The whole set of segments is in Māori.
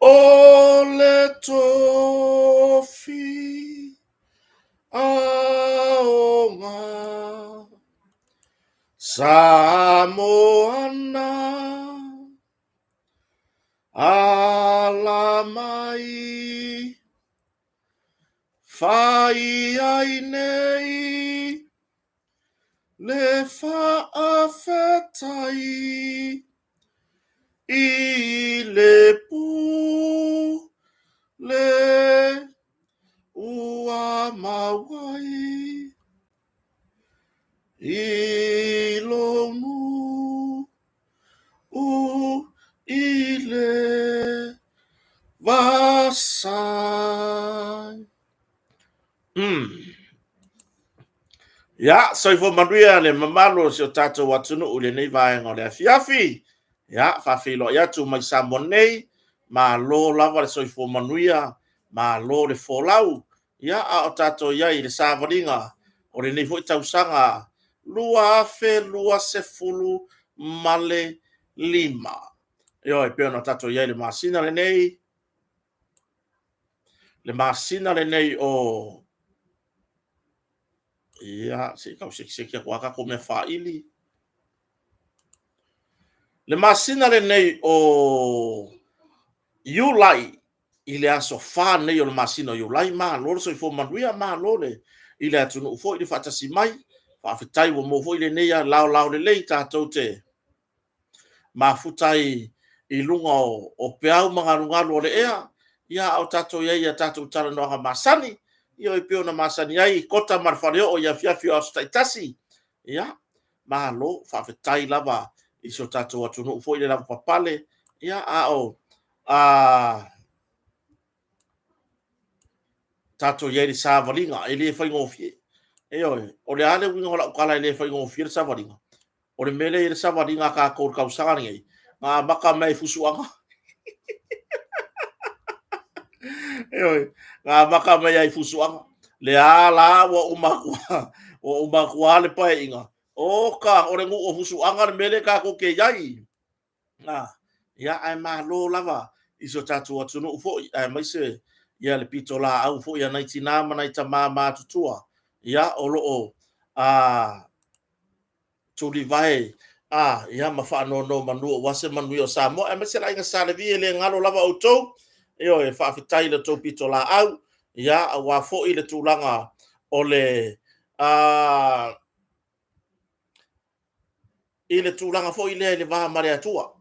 ole tofi aonga Samoana alamai fai ai nei le faafetai I le pu le ua mawai I lonu u I le vasai. Ya, soifo manuia le mamalo si o tato watunu ule nei vai ngole afiafi. Ya, fafilo ya tu mai samonei ma lo lava le soifo manuia ma lo le folau. Ya, a o tato ya I le savaringa o le nei foi tausanga lua afe lua sefulu male lima. Yo, e peo na tato ya le masina le nei. Le masina le nei o ia se kau se kia kuaka ko me faili le masina le nei o Yulai ile aso fa nei o le masina Yulai ma lo so fo manuia ma lo le ile atu no fo ile fata si mai fa fitai wo mo fo ile nei a lao le lei tatou te ma futai I lunga o peau mga lo le ea ia au tatou ia tatou tala no masani io I peo na masani ai kota marfareo o ia fiafio o staitasi ia ma lo fa fetai lava I so tatou atu no fo ile lava papale ia tatou ia le savalinga ele fai ngofie io o le ale winga la kala ele fai ngofie savalinga o le mele ele savalinga ka ko kausanga ngai ma maka mai fusuanga io nga maka mai ai fusuanga le ala wa umakua le pai inga o ka o le ngu o fusuanga le mele ka ko ke yai ia ai ma lo lava I so tatou atu no fo ai mai se ia le pitola au fo ia 99 mana I ma tutua ia o lo tuli vai ia ma fa no manu wase manu o Samoa e mese la inga sale vi le ngalo lava o to io e fa fitai le to pitola au ia wa fo I le tulanga o le I le tulanga fo I le va mare atua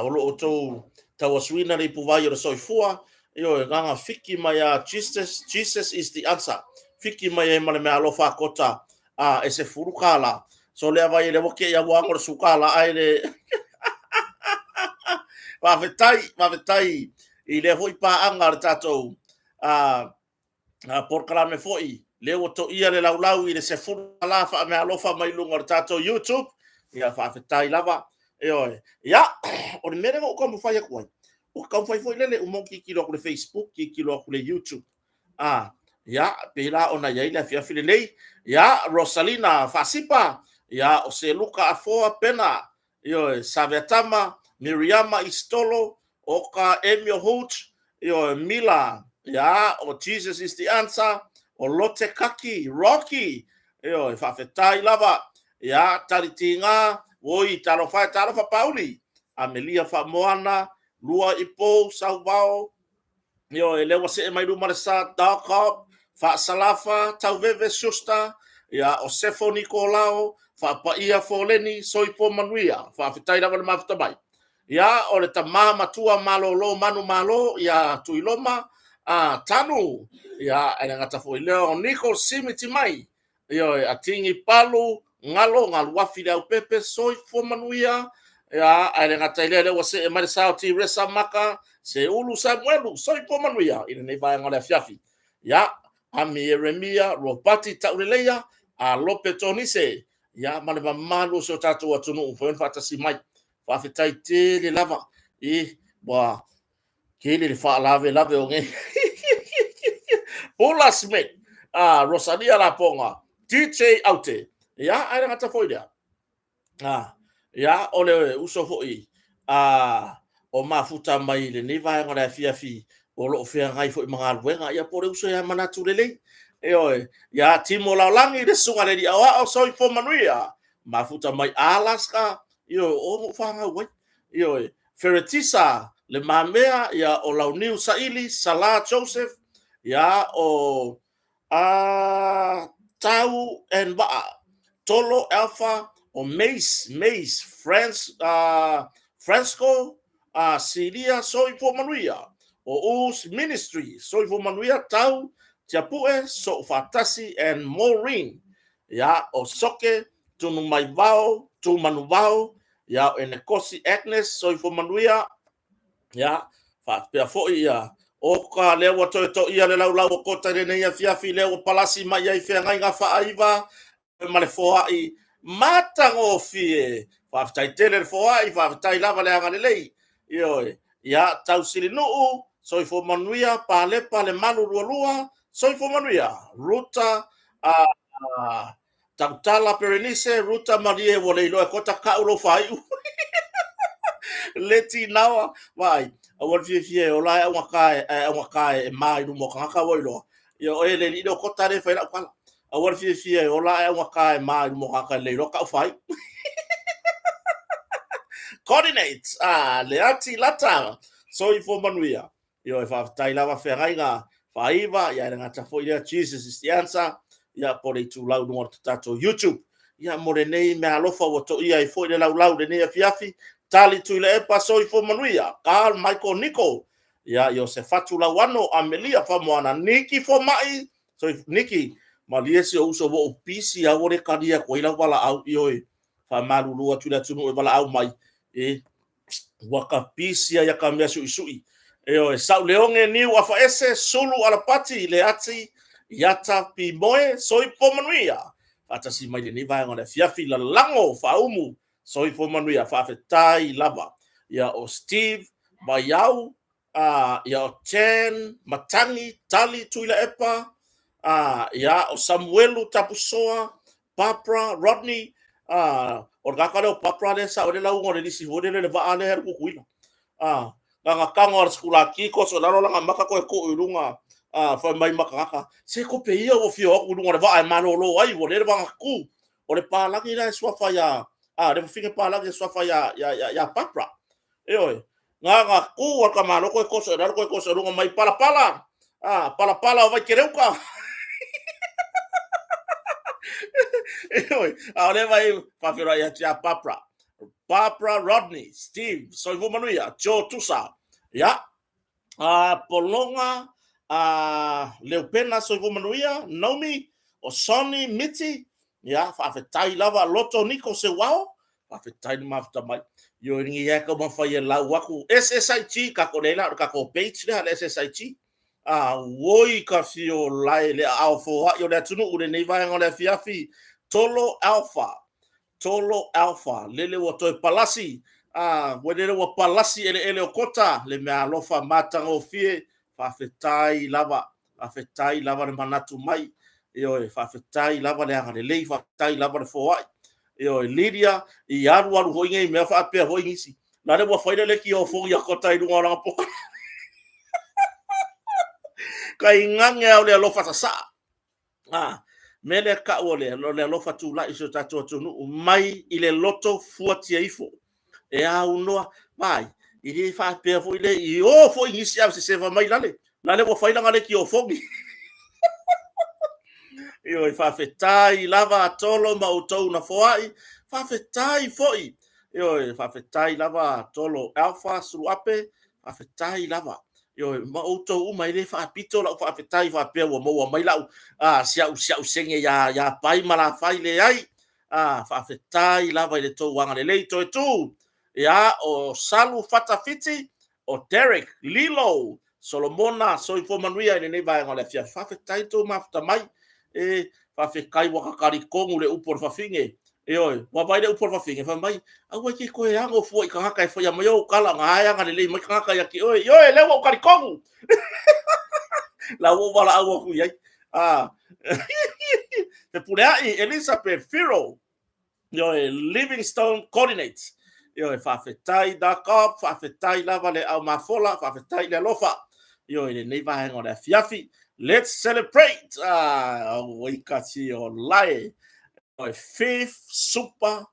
o lo o to tawaswina le puvai o soifua io e ganga fiki mai Jesus is the answer fiki mai e male me alofa kota e se furukala so le vai le woke ya wango le sukala ai le va vetai I le hoi pa anga le tatou por kalame foi le o to ia le laulau I le se furukala fa me alofa mai lunga le tatou YouTube ia fa vetai lava ia o le mere o como fai ko o ka fai foi lele o mo ki kilo ko le Facebook ki kilo ko le YouTube ia pela ona ia le fia file nei ia Rosalina Fasipa ia o se luka afoa pena Savetama Miriama Istolo o ka Emio Holt Mila ia o Jesus is the answer o Lotte Kaki Rocky fa fetai lava ia taritinga oi tarofa Pauli Amelia Famoana lua ipo saubao ele wase mai lu marsa dakop fa salafa tauveve susta ya Osefo Nicolao fa paia foleni soipo manuia fa fitai la mafta bai ya ole tamama tua malolo manu malo ya tuiloma tanu ya ena ngata foi leo Nico simiti mai atingi palu ngalo wafi le pepe soipo manuia ya ena ngata ile wase mai sauti resa maka se ulu Samuelu soipo manuia ina nei vai ngale fiafi ya ami Yeremia Robati Tauleleia Lope Tonise ya male malu so tatu watunu fo fata si mai fa fitai te le lava boa kele le fa lave o nge Paula Smith Rosalia Laponga DJ Aute ya ngata foi dia ya ole uso foi o mafuta mai le nei vai ngora fiafi o lo fea ngai fo i mga luenga ia pore uso ia manatu lelei e oe ia timo laulangi le sunga le di awa o soi fo manuia mafuta mai Alaska io o mo fanga wai io Feretisa le mamea ia o launiu saili Sala Joseph ia o Tau and Ba Tolo Alpha o Mace Fransco Siria soi fo manuia o Us Ministry soi fo manuia Tau Tiapue so fatasi and Maureen ya o soke tunu mai vao tu manu vao ya enekosi Agnes soi fo manuia ya fa pe fo ia o ka le wa to ia le lau ko tare nei afia fi le o palasi mai ai fe ngai nga fa aiva ma le fo ai mata ngo fie fa tai tele fo ai fa tai lava le anga lei yo ya tau sili no soi fo manuia pale malu lua soi fo manuia ruta tala perenice ruta marie wo le lo ko ta ka ulo fai leti nawa vai a wal fie o la wa kai e mai no mo ka wo lo yo e le lido ko tare fa la kala a wal fie o la wa kai mai no mo ka le lo ka fai coordinates le ati lata so i fo manuia yo fa tai lava feraiga fa iva ya nga ta fo ya Jesus is the answer ya por tu lau no tato YouTube ya morenei me alofa wo to ia i fo le lau de ne fiafi tali tu le epa so i fo manuia Carl Michael Nico ya Josefatu Lawano Amelia fa moana Niki fo mai so Niki maliesi o uso wo pisi ya wore kadia ko ila wala au yoi fa malulu tu la tunu wala au mai e waka pisia ya kamia sui e sau leonge ni wa fa ese sulu ala pati le ati yata pi moe soi pomanuia ata si mai ni vai ngona fiafi la lango fa umu soi pomanuia fa fetai lava ya o Steve Bayau ya o Chen Matangi Tali tuila epa ya o Samuelu Tapusoa Papra Rodney o gaka le papra le sa o le lau ngore lisi hore le va ale her kukuila nga kangor skula ki ko so lalo nga maka ko ulunga fa mai maka se ko pe ia o fio ko ulunga va ai manolo ai o le va ku o le pala ki la swafa ya le finge pala ki swafa ya papra e oi nga ku o ka mano ko so lalo ko so lunga mai pala pala o vai kereuka ahora vai para ver aí a Papra Rodney Steve soy manuia Joe Tusa ya Polonga Leupena soy manuia Nomi o Sonny Miti ya fa fetai lava loto Nico se wao fa fetai mafta mai yo ringi ya ko ma fa ya la waku SSIG ka ko lela ka ko page le SSIG woi ka fio lai le alpha yo le tunu ure nei vai ngole fiafi Tolo Alpha lele wo toi palasi wedele wo palasi ele okota le me alofa mata o fie fa fetai lava le manatu mai yo fa fetai lava le anga le fa fetai lava le foai yo Lydia i aru hoinga me fa pe hoingisi la le wo faile le ki o fo ya kota i lunga po kai ngange o le alofa sa mele ka ole le lofa tu la iso tatu tunu mai ile loto fuati ifo e a uno vai ile fa pe fo ile i o fo inicia se va mai lale wo faila ngale ki o fogi io fa fetai lava tolo ma utou na foai fa fetai foi io fa fetai lava tolo alpha suape fa fetai lava yo ma utou mai le fa pito la fa fetai fa pe wo mo mai lau sia senge ya pai mala fai le ai fa fetai lava le to wanga le to tu ya o salu fatafiti o Derek Lilo Solomona soi fo manuia ne vai ngole fia fa fetai to mafta mai fa fe kai waka kari kongu le upor fa finge oi wa vai le upor fa finge fa mai au ki ko ya ngo fo i ka ka fo ya mo kala nga ya ngale le mai ka ya ki oi le wa kari kongu la wo wala au ku yai te pure ai Elizabeth Firo Livingstone Coordinates Io e whawhetai da kop, whawhetai lava le au mafola, whawhetai le lofa. Io e nei vahenga o le fiafi. Let's celebrate! O ikati o lai. O fifth super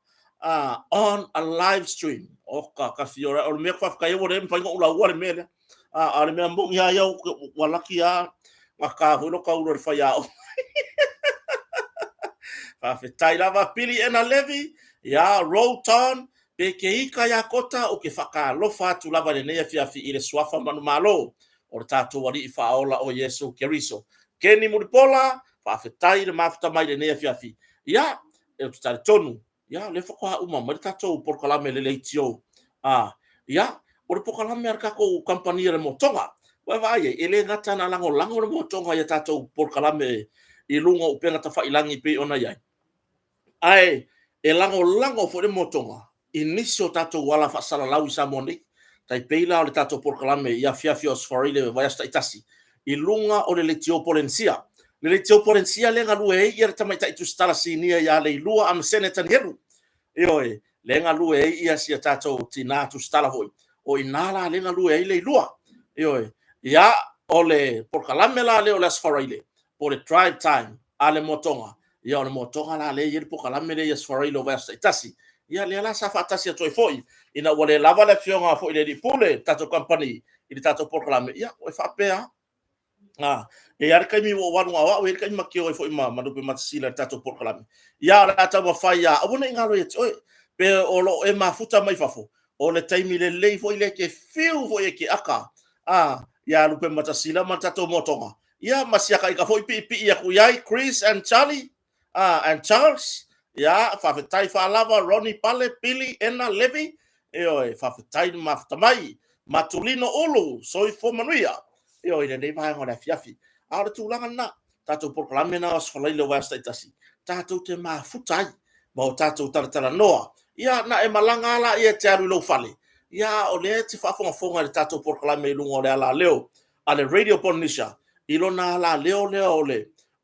on a live stream. O ka fiora, o le mea whawhkai o le mwhainga ula ua le mele. A le mea mungi a iau, walaki a, ka huno ka uro le whai au. Whawhetai lava pili ena levi, ya Roton, pe ke ika ya kota o ke whakalofa atu lava le nea fiafi i le swafa manu malo, o le tātou wari i whaola o Yesu Keriso. Keni muripola, whawhetai le mafuta mai le nea fiafi. Ya, e o tutare tonu, ya, le whakoha uma, mai le tātou porkalame le leitio. Ya, o le porkalame arkako kampania le motonga, wa vai e le ngata na lango le motonga ya tātou porkalame i lunga upenga ta whailangi pe ona iai. Ai, e lango fo le motonga. Inisio tato wala whasala lau i Samoni. Tai peila o le tato porkalame i a fiafio sfarile vai asta itasi. I lunga o le letio polensia. Le letio polensia le ngalue e i tamaita itu stala sinia i a le ilua am senetan heru. Ioi, le ngalue e i a sia tato tina tu stala hoi. O inala le ngalue e i le ilua. Ioi, ia o le porkalame la le o le sfarile. Po le drive time a le motonga. Ia ona motonga la le yeri poka la mere yes for ilo vesta itasi ia le la sa fatasi to foi ina wale lava le fionga foi le pule tato company i tato poka la ia o fa pea e ar kai mi wo wanu wa we kai makio foi ma madupe matsila tato poka la ia la ta wa fai ya ona ngalo ye oi pe o lo e mafuta mai fafo o le taimi le foi le ke fiu foi ke aka ia lupe matsila matato motonga ia masiaka i ka foi pi ia ku yai Chris and Charlie and Charles, whawhetai whaalava, Ronnie Pale, Pili, Ena, Levi, whawhetai maftamai, Matulino Ulu, Soi Fomanuia, le nei vahenga le fiafi. Aore tūlanga na, tātou porkalame na os whalaile o wasta itasi. Tātou te mafutai, ma o tātou taratara noa. Ia na e malanga ala ia te aru ilo whale. Ia o le te whafonga le tātou porkalame ilunga o le ala leo, ale Radio Ponisha, ilona ala leo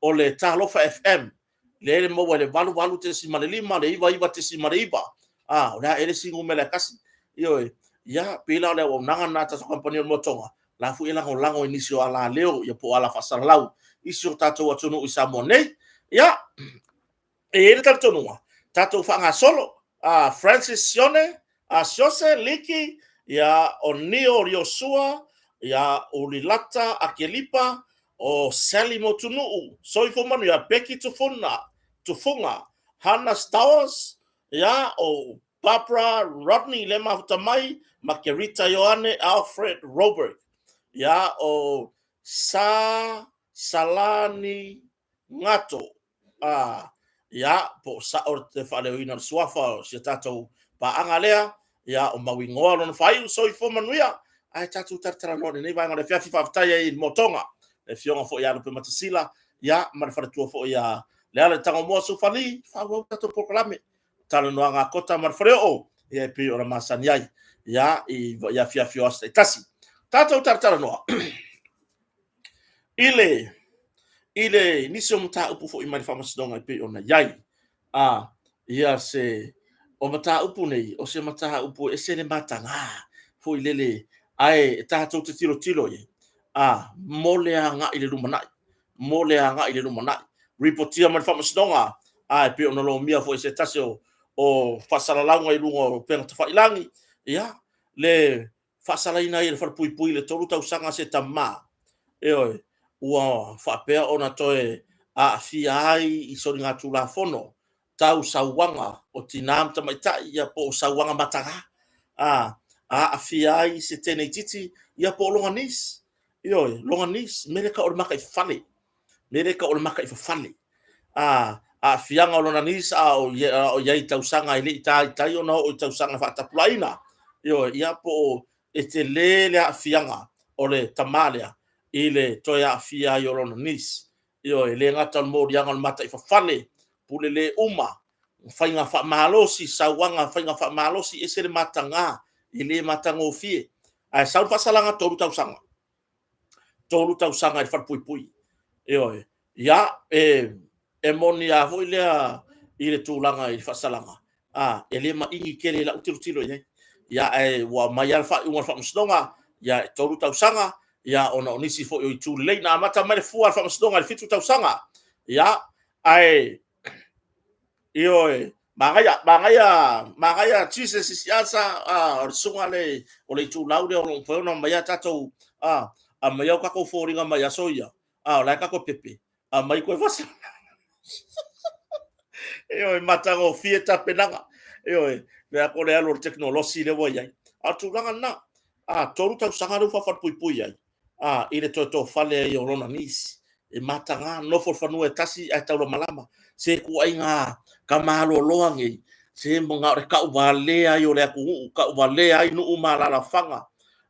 o le Talofa FM, le mo le valu te si malima le iva te si mariba ora ele singu mele kasi ia pila le o nanga na ta company motonga la fu ela lango inisio ala leo ia po ala fasalau isio tato watunu isamone ia ele tato no tato fanga solo Francis Sione Siose Liki ia Onio Riosua ia Ulilata Akelipa o Sally Motunu soifo manu ia Becky Tufunga, Hannah Stowers, o Barbara Rodney Lema Hutamai, Makerita Yohane Alfred Robert, o Salani Ngato, po sa o te whaleuina suafa o si tatou pa angalea, o mawingoa lona whaiu soifo manuia, ai tatou tartara noni, nei vanga le fiafi whaftai i motonga, le fionga fo ia lupe matasila, ma le wharatua fo ia le ala tango mo so fali fa wa tato proklame talo no nga kota mar freo e pe ora masani ai ia fia asta tasi tato tartara no ile nisio mta upu fo imari famas donga pe ona yai ia se o mata upu nei o se mata upu e se le matanga fo ilele ai tato te tilo ye mole anga ile lumanai reportia man famasdonga pe ona lo mia fo se tasio o fasalalaunga i lunga o penga te whailangi le fasalaina i le wharpui le toru tau sanga se tamā ua whapea ona toe fia ai i sori ngā tūla fono tau sauanga o tinam tamaitai ia po sauanga matanga fia ai se tenei titi ia po longanis longanis mereka o maka i fale mereka o maka i fale fianga o longanis o iai tausanga i le itai ona o tausanga whaatapulaina ia po e te lele fianga o le tamalea i le toia fia i o longanis e le ngata mo rianga mata i fale pule le uma fainga fa malosi sauanga fainga fa malosi e se le matanga i le matanga o fie ai sau fasalanga tolu tausanga i wharpuipui e moni a voi lea i le tūlanga i whasalanga e le ma ingi kere la utilo ya wa mai alfa un fa msdonga ya toru tausanga ya ona onisi fo i tu le na mata mai fu alfa msdonga le fitu tausanga ya ai io magaya tise siasa sunga le o le tu laude o fo no mai tato a mai ka ko foringa mai soia la ka ko pepe a mai ko vasa io mata go fieta penanga io me ko le alo teknolosi le voya a tu langa na toru tau sanga ru fa pui pui ai ile to fale io lona nis e mata nga no for fanu e tasi ai tau malama se ku ai nga kamalo loangi se mo nga re ka vale ai o le ku ka vale ai no umala la fanga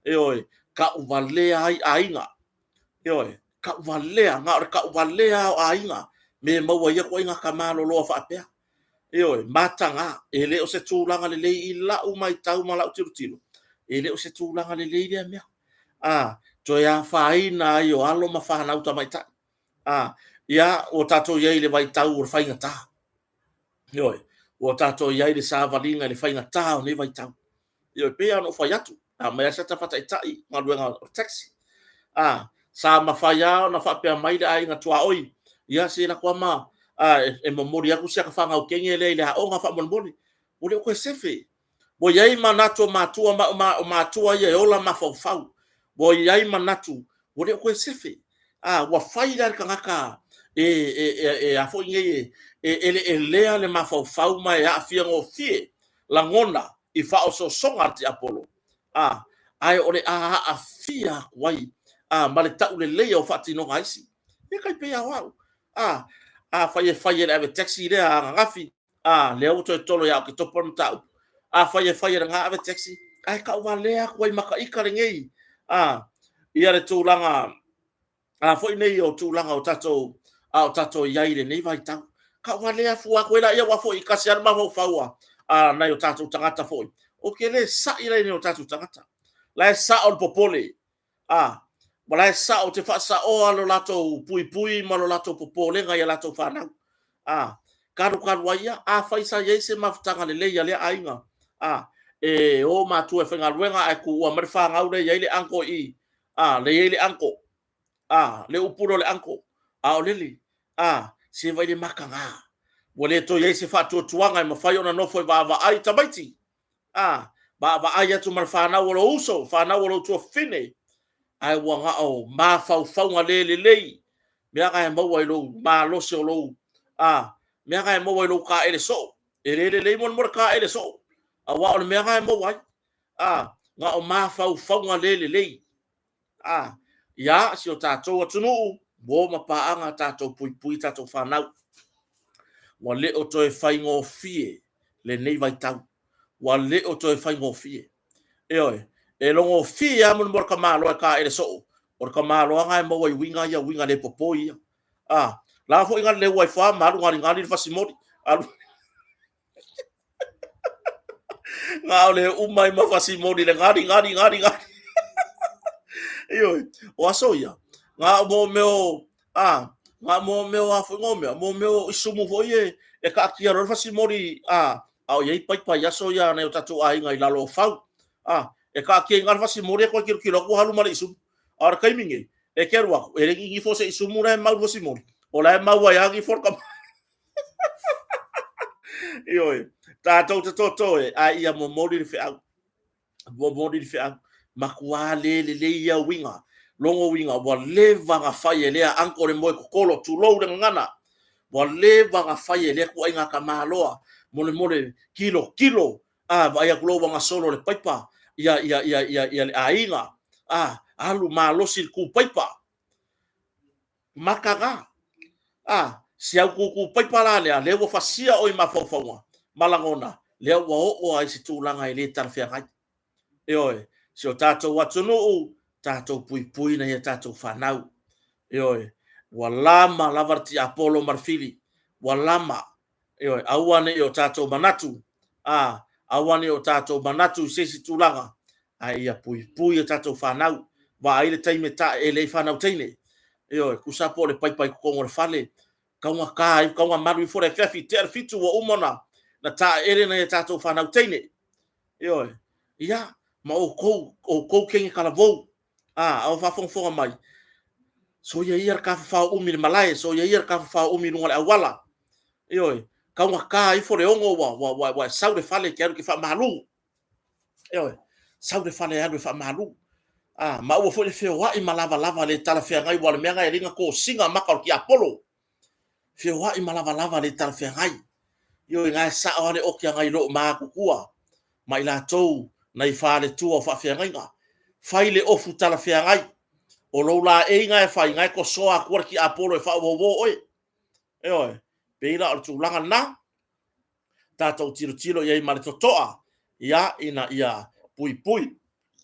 oi ka vale ai ainga oi ka vale nga re ka vale ai nga me mo wa ye ko nga kamalo lo fa pe oi mata nga ele o se tulanga le i la u mai tau mala u tiru ele o se tulanga le le me to ya faina yo alo ma fa na uta mai ta ya o tato ye le vai tau o fainga ta yo o tato ye le sa valinga le fainga ta o le vai tau yo pe ano fa yatu ma ya ta fata itai ma luenga taxi sa ma fa ya na fa pe mai da inga tua oi ya se na kwa ma e mo mori ya ku sia ka fa nga o kenge le o nga fa mon boni o le ko sefe bo ye ma nato ma tua ma tua ye ola ma fa fa bo ye ma natu o le ko sefe wa faila ka ngaka a fo nge ele le mafau mai a fia ngo fie la ngona I fa o so songa ti apolo ai ore a fia wai male ta ule le o fati no haisi e kai pe wa faye le ave taxi le a ngafi le o to tolo ya ki to pon ta faye nga ave taxi ai ka wa le a wai maka ikare ngei ia le tulanga foi nei o tūlanga o tato iaire nei vai tau. Ka wale a fua koe la ia wa foi kasi ar maho faua nei o tato tangata foi. O ke le sa ira nei o tato tangata. La e sa o popole. Ma la e sa o te fa sa o alo lato pui pui ma lo lato popole ngai lato whanau. Karu aia fai sa ye se mafutanga le leia le ainga. E o matu e whenga ruenga e ku ua marifa ngaure ye le anko I. Le ye le anko. Le upuro le anko o lili se vai le makanga wole to ye se fatu tuanga e mafai ona no foi va ai tabaiti ba ai atu marfana wolo uso fana wolo to fine ai wanga o ma fau fau le me aga e mo wai lo ma lo se lo me aga e mo wai lo ka ele so le mon mor ka ele so wa o me aga e mo wai nga o ma fau fau le ya si o tatou atunu mo mapaanga tatou pui tatou whanau wa le o toe whai ngō fie le nei vai tau wa le o toe whai ngō fie e longo fie amun mor ka malo e ka ele so or ka malo anga e mawa I winga le popo ia la fo inga le wai wha maru ngari fasimori ngā le umai ma fasimori le ngari o aso ia nga mo meo nga mo meo afu ngomea mo meo isumu fo ye e ka kia ro fasimori au ye pai aso ia na tatu ai ngai lalo fau e ka kia ngar fasimori ko kilo ko halu mari isu ar kai mingi e kerwa e ngi fo se isumu na mau fasimori o la mau ya ngi for ka tatou ia mo mori fe au makuale le ia winga longo winga wa leva nga fai le anko le moe kokolo tu lo de ngana wa leva nga fai le ko inga kamaloa mole kilo va ia kulo nga solo le paipa ia le ainga alu malosi ku paipa makaga si au ku paipa la le wo fasia o mafofawa malangona le wo ai situlanga ile tarfia kai si o tatou atunu tatou pui na ia tatou whanau wa lama lavarti Apollo marfili wa lama awane o tatou manatu awane o tatou manatu sesi tulaga ia pui o tatou whanau wa aile taime ta ele whanau teine kusapo le pai kongo le fale kaunga maru fore fefi ter fitu wa umona na ta ele na ia tatou whanau teine ia ma o kou kengi kalavou au fafonga mai so ia ka fa umi malai so ia ka fa umi ngole awala ioi ka wa ka I fore ongo wa sau de fale ke ki fa malu ioi sau de fale anu fa malu ma ua fo le feo wa I malava lava le tala fea ngai wala mea ngai ringa ko singa maka ki Apollo feo wa I malava lava le tala fea ngai yo ngai sa o le o ki ngai lo ma ku kua mai la tou na I fa le tu o fa fea ngai nga fai le ofu tala fea ngai o lo la e ngai fai ngai ko soa ku ki Apollo fa wo oi oi pe ila o tu langa na tatou tiro ia I male totoa ia ina ia pui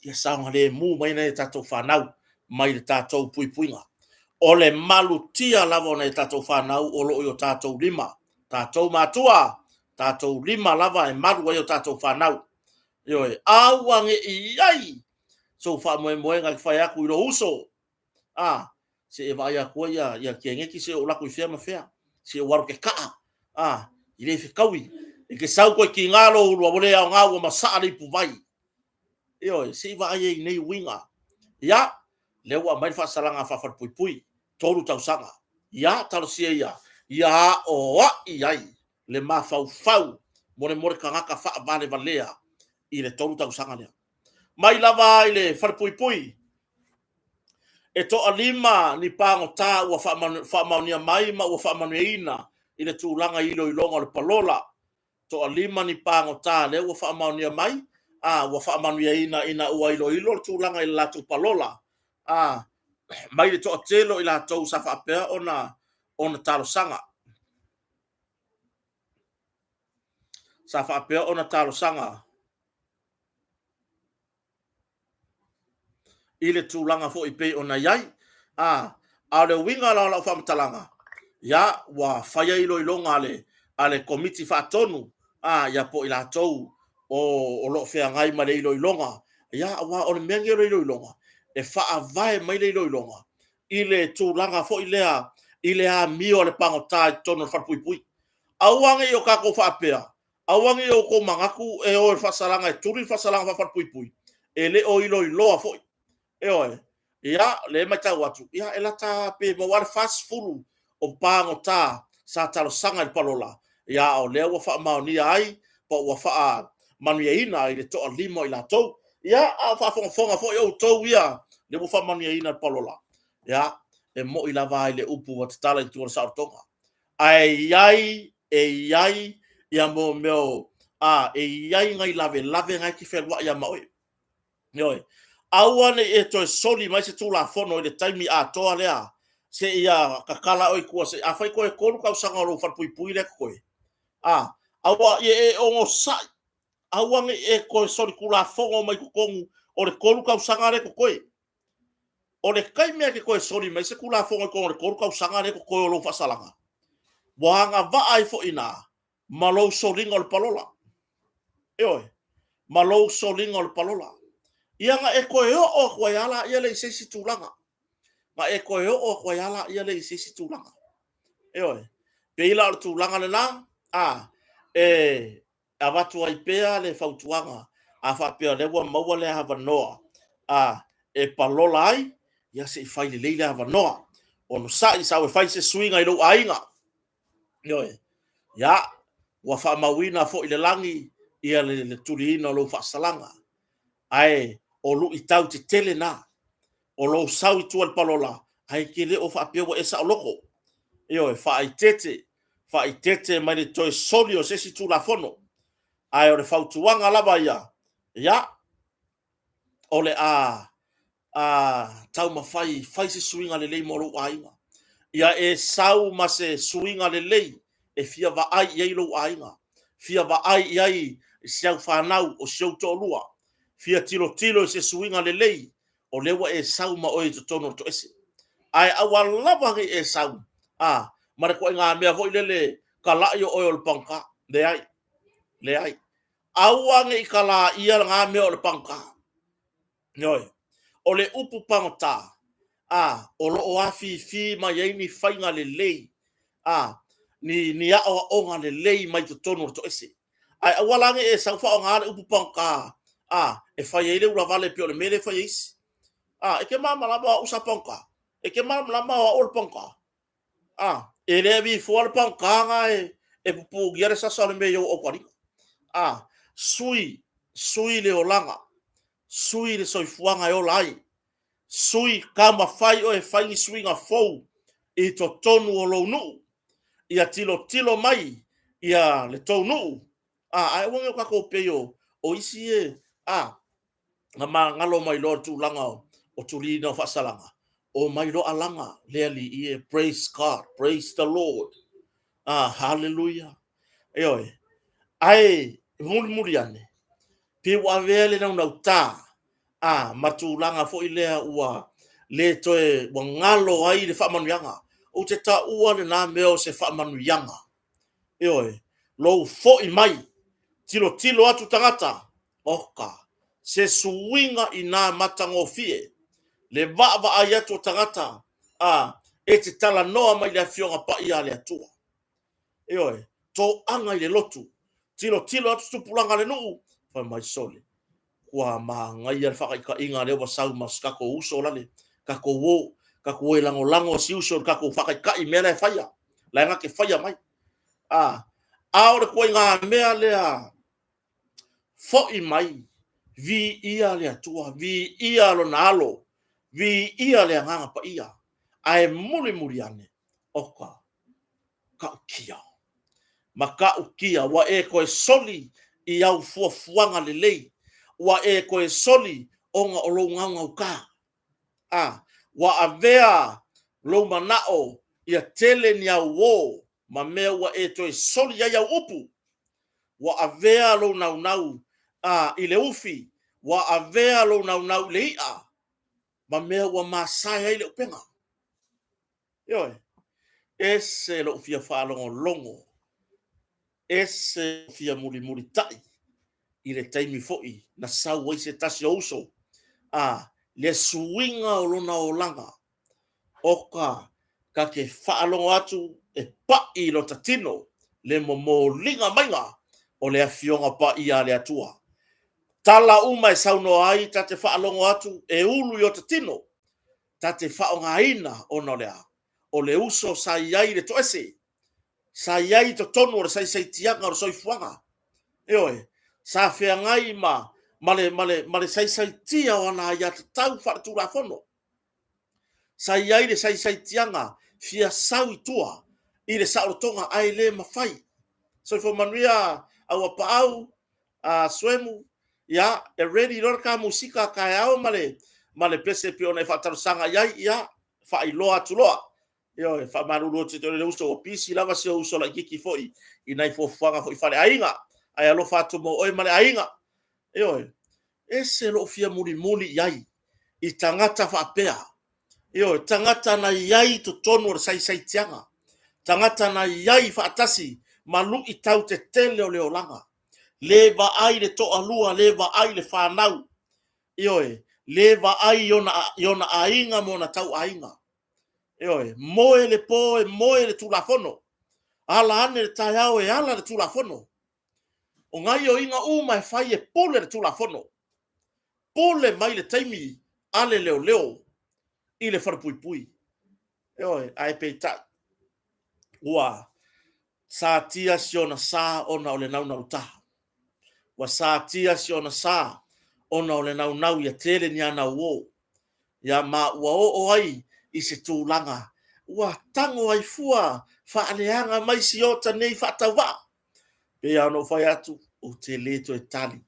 ia saunga le mu mai nei tatou whanau mai le tatou puipuinga. O le malu tia lava nei tatou whanau o loo i o tatou lima. Tatou matua, tatou lima lava e malu ai o tatou whanau. Ioi, awange I ai. So wha ngai whai aku I ro uso. Se e vai aku ia kia ngeki se o laku I whea ma whea. Se o waru ke kaa. I le whikaui. E ke sau koe ki ngalo urua wole au ngau o masaa le puvai. Ioi, se iwa ai nei winga. Ia, leu a mai whaasalanga whawhar pui, toru tausanga. Ia, talosia ia. Ia, o a I ai. Le mawhau, more kangaka wha vale valea. I le toru tausanga lea. Mai lava I le whar pui. E to alima ni pango tā ua whaamaunia mai ma ua whaamaunia ina. I le tūlanga ilo I longa le palola. To alima ni pango tā le ua whaamaunia mai. Ua whaamanuia ina ua ilo tūlanga I la tu palola. Mai le toa telo I la tau sa whaapea ona talo sanga. Sa whaapea ona talo sanga. I le tūlanga fo I pei ona iai. A le winga la o whamatalanga. Ia, wa whaia ilo longa ale komiti whaatonu. Ia po I la tau o lo fea ngai ma le ilo longa. Ia, wa o le mengi o ilo longa. E wha vai mai le ilo longa. I le tūlanga fo I lea mio le pango tā tono whapui. Awange I o kako whaapea. Awange I o ko mangaku e o whasalanga e turi whasalanga whapui. E le o ilo loa fo. E oe. Ia, le mai tau atu. Ia, e lata pe mawar fast fulu o pango tā sa talo sanga I palola. Ia, o lea wa wha maonia ai, pa wa wha manuia ina I le toa limo I la tau. Ia, a wha fo I o tau ia, le wa wha manuia ina I palola. Ia, e mo I lava I le upu wa tatala I tuara sautonga. Ai iai, ia mo meo, e iai ngai lave ngai ki whelua ia maoi. Ioi. Awane e toi soli mai se tula fono I le taimi a toa lea. Se ia kakala oi kua se a fai koe kolu kau sanga ro far pui le koe. Awa e ongo sai. Awange e koe soli kula fongo mai kukongu o le kolu kau sanga le koe. O le kai mea ke koe soli mai se kula fongo ko o le kolu kau sanga le koe o lo fasalanga. Wahanga va ai fo ina. Malou solinga o le palola. Eoi. Malou solinga o le palola. Ia nga e koe o koe ala ia le isesi tūlanga. Nga e koe o koe ala ia le isesi tūlanga. Eoi. Peila o tūlanga le na. A watu ai pea le fautuanga. A whapea lewa maua le hava noa. E palola ai. Ia se I whai le leile hava noa. Ono sa I sawe whai se suinga I lo ainga. Eoi. Ia. Wa wha mawina fo I le langi. Ia le tuli ina lo whaasalanga. Ai. O lu I tau te tele na. O lo sau I tua palola. Ai ke le o whaapea wa esa o loko. Eo e wha I tete mai le toi soli o sesi tu la fono. Ai o le whautuanga lava ia. Ia. O le tau mawhai se suinga le lei moro ainga. Ia e sau ma se suinga le lei. E fia wa ai iei lo ainga. Fia wa ai iei siau whanau o siau tōlua. Fia tilo se suinga le lei. O lewa e sau ma oi to tono to ese. Ai awa lava e sau. Mare ko ngā mea voi lele kalai o oil panka. Le ai. Awange I kala ia ngā mea o le panka. Noi. O le upu pangota. O lo o afi ma yei ni whainga le lei. Ni a o onga le lei mai to tono to ese. Ai awalange e sau wha o ngā le upu panka. e fai ele ula vale pe o le mele fai isi e ke mama la ba usa ponka e ke mama la ma o ponka e le vi fual ponka nga e pupu giare sa sa le me yo o kwari sui le olanga sui le soifuanga o lai sui kama fai o e fai ni swinga fou i to tonu o lo nu ia tilo mai ia le tonu ai wonga ka ko peyo o isi ngalo mai lo tu langa o tuli no fasalanga o mai lo alanga le ali praise God, praise the Lord, hallelujah oi ai muriane pe wa vele na uta matulanga fo ilea ua le toe wa ngalo ai le fa manuanga o te ta ua le na meo se fa manuanga oi lo fo i mai tilo atu tangata oka se suinga ina matango fie le va ai atu tangata e te tala noa mai le fionga pa ia le atua oi to anga i le lotu tilo atu tupulanga le nuu fa mai sole kua ngai al faka ka inga le wasau mas ka ko uso lale ka ko e lango si uso ka ko faka ka i mena faia la nga ke faia mai ore ko inga mea le fo i mai vi ia le atua vi ia lo nalo vi ia le nga pa ia ai muri ane oka ka kia maka ukia wa e ko soli i au fuanga le lei wa e koe soli o nga o lo nganga uka wa avea lo manao ia tele ni au wo ma mea wa e toe soli ia upu wa avea lo nau i le ufi wa avea lo nau le ia ma mea wa masaya i le upenga yoi ese lo fia whalongo longo ese fia muri tai i le taimi foi na sau ai se tasi o uso le suinga o lona o langa oka ka ke whaalongo atu e pa i lo tatino le momo linga mainga o le afionga pa i a le atua tala uma e sauno ai ta te whaalongo atu e ulu i o tatino ta te whaonga ina o no lea o le uso sa iai le toese sa iai to tonu o le sai tianga o le soifuanga sa fea ngai male sai tia wana ya tau fatu la fono sa iai le sai tianga fia sau tua i le sautonga ai le mafai so for manuia au pau swemu ya e ready lorka musika ka au male pese pione fatu sanga ya fa iloa tuloa yo fa maru te le uso pisi lava se uso la kiki foi inai fo fanga foi fale ainga ai alo fatu mo oi male ainga ese lo fia muri yai i tangata whapea tangata na yai to tonu o sai tianga tangata na yai whaatasi malu i tau te tele o leo langa leva ai le to alua leva ai le whanau leva ai yona ainga mo na tau ainga moe le poe moe le tulafono ala ane le taiao e ala le tulafono o ngai o inga uma e fai e pole le tulafono pole mai le taimi ale leo i le wharapui ai peita ua sa tia siona sa ona o le nau taha wa sa tia siona sa ona o le nau ia tele ni ana uo ia ma ua o ai i se tūlanga ua tango ai fua whaaleanga mai si ota nei whatawa pe ano whai atu o te leto e tali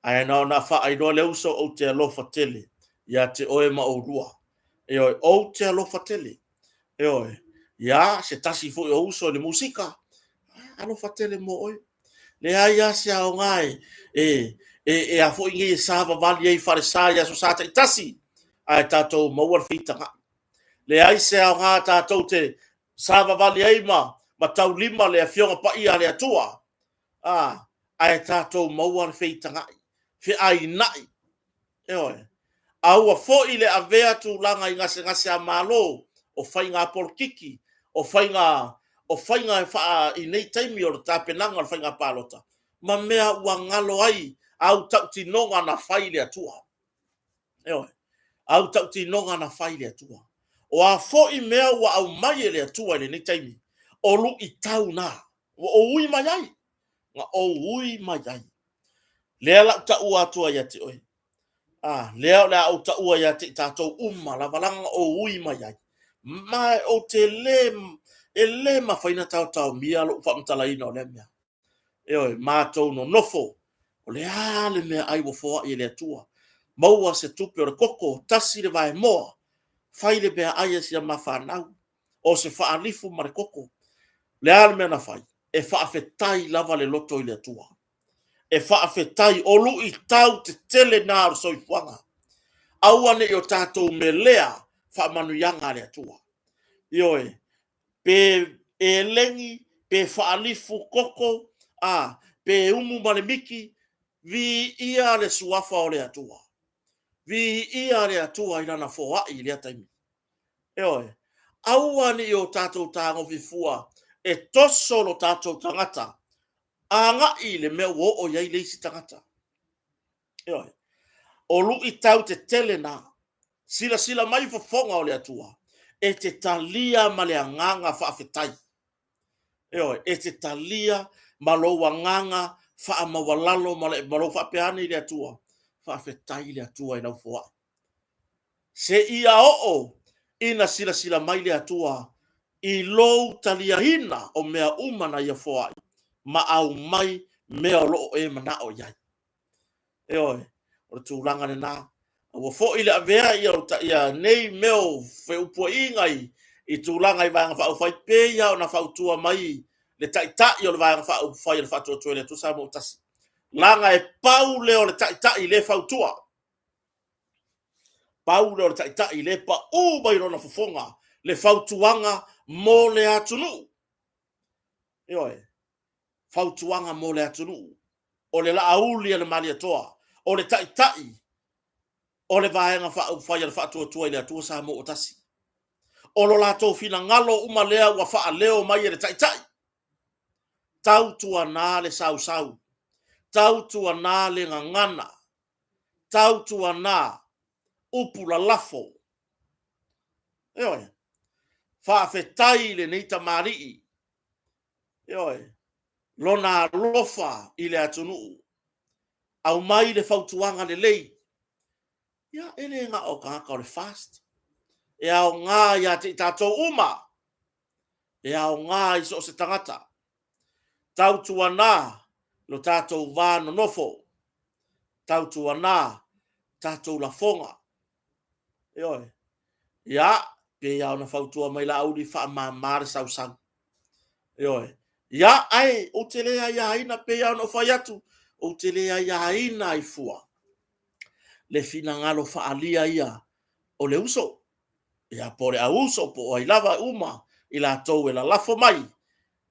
ai na whaai noa le uso o te alofa tele ia te oe ma o rua o te alofa tele ia se tasi fu o uso le musika alofa tele mo oi le ai se au ngai e a fu ingi sava vali ai farisa ia so sata tasi ai tatou mauar fitanga le ai se au ngā tatou te sava vali ai ma tau lima le afionga pa ia le atua ai tatou mauar fitanga fe ai nai au fo ile avea tu langa i ngase a malo o fai ngā porkiki o fai ngā fa i nei taimi o tapenanga o fai ngā palota ma mea ua ngalo ai au tautinonga na faile atua. Eoi, au tautinonga na faile atua. O a fo I mea wa au mai le atua le taimi. O lu I tau na. O ui mayai. Nga o ui mayai. Lea la ta ua atua ya te oi. Lea la au ta ua ya te tatou uma la valanga o ui mayai. Mai o te le mawhaina tau mia lo whamtala ina o le mea. Eoi, mātou no nofo. O le ale mea ai wafoa I le atua. Maua se tupe o le koko, tasi le vai moa. Fai le mea ai si a mawhanau. O se whaalifu ma le koko. Le ale mea na fai. E whaafetai lava le loto I le atua. E whaafetai o lu I tau te tele nā o soifuanga. Auane I o tātou me lea whaamanuianga le atua. Ioe, pe e lengi, pe whaalifu koko, pe umu malemiki, vi ia le suafa o le atua. Vi ia le atua I nana foa I le ataimi. Ioe, auane I o tātou tāngo vifua, e toso lo tātou tangata, anga I le mea wo o iai leisi tangata. Ioe, o lu I tau te tele nā, sila mai fofonga o le atua, e te talia ma le anganga whaafetai. Ioe, e te talia ma lo wanganga whaamawalalo ma lo whaapeani le atua, whaafetai le atua I nau foa. Se ia o ina sila mai le atua, I lou talia hina o mea umana ia foa, ma au mai mea lo e mana o iai. Ioe, o tūlanga ne nā, o fo ile avea ia nei meo fe upo ingai I tūlanga I vanga whau whai pēia o na whau tua mai le taitai o le vanga whau whai le whatu o tue le tusa mo tasi. Langa e pau leo le taitai le whau tua. Pau leo le taitai le pa u mai rona fofonga le whau tuanga mo le atunu. Ioe, whau tuanga mo le atunu. O le la auli le mali atoa. O le taitai. O le vaenga whai le whatu o tua le atua sa mo tasi. O lo lato fina ngalo uma lea wa faa leo mai le taitai. Tau tua nā le sau. Tau tua nā le ngangana. Tau tua nā upu la lafo. Eoe. Whaafetai le neita marii. Eoe. Lona lofa I le atunu. Au mai le fautuanga le lei. Ia ele nga o kaka o le fast. E au ngā ia te tatou uma. E au ngā I so se tangata. Tau tua nā lo tātou vāno nofo. Tau tua nā tātou la fonga. Eoe. Ia, pe iau na fautua mai la auri wha mamare sau. Eoe. Ia, ai, o te lea ia ina pe iau no whai atu. O te lea ia ina I fua. Le fina ngalo wha alia ia o le uso. Ia pore a uso po ai lava uma I la tau e la lafo mai.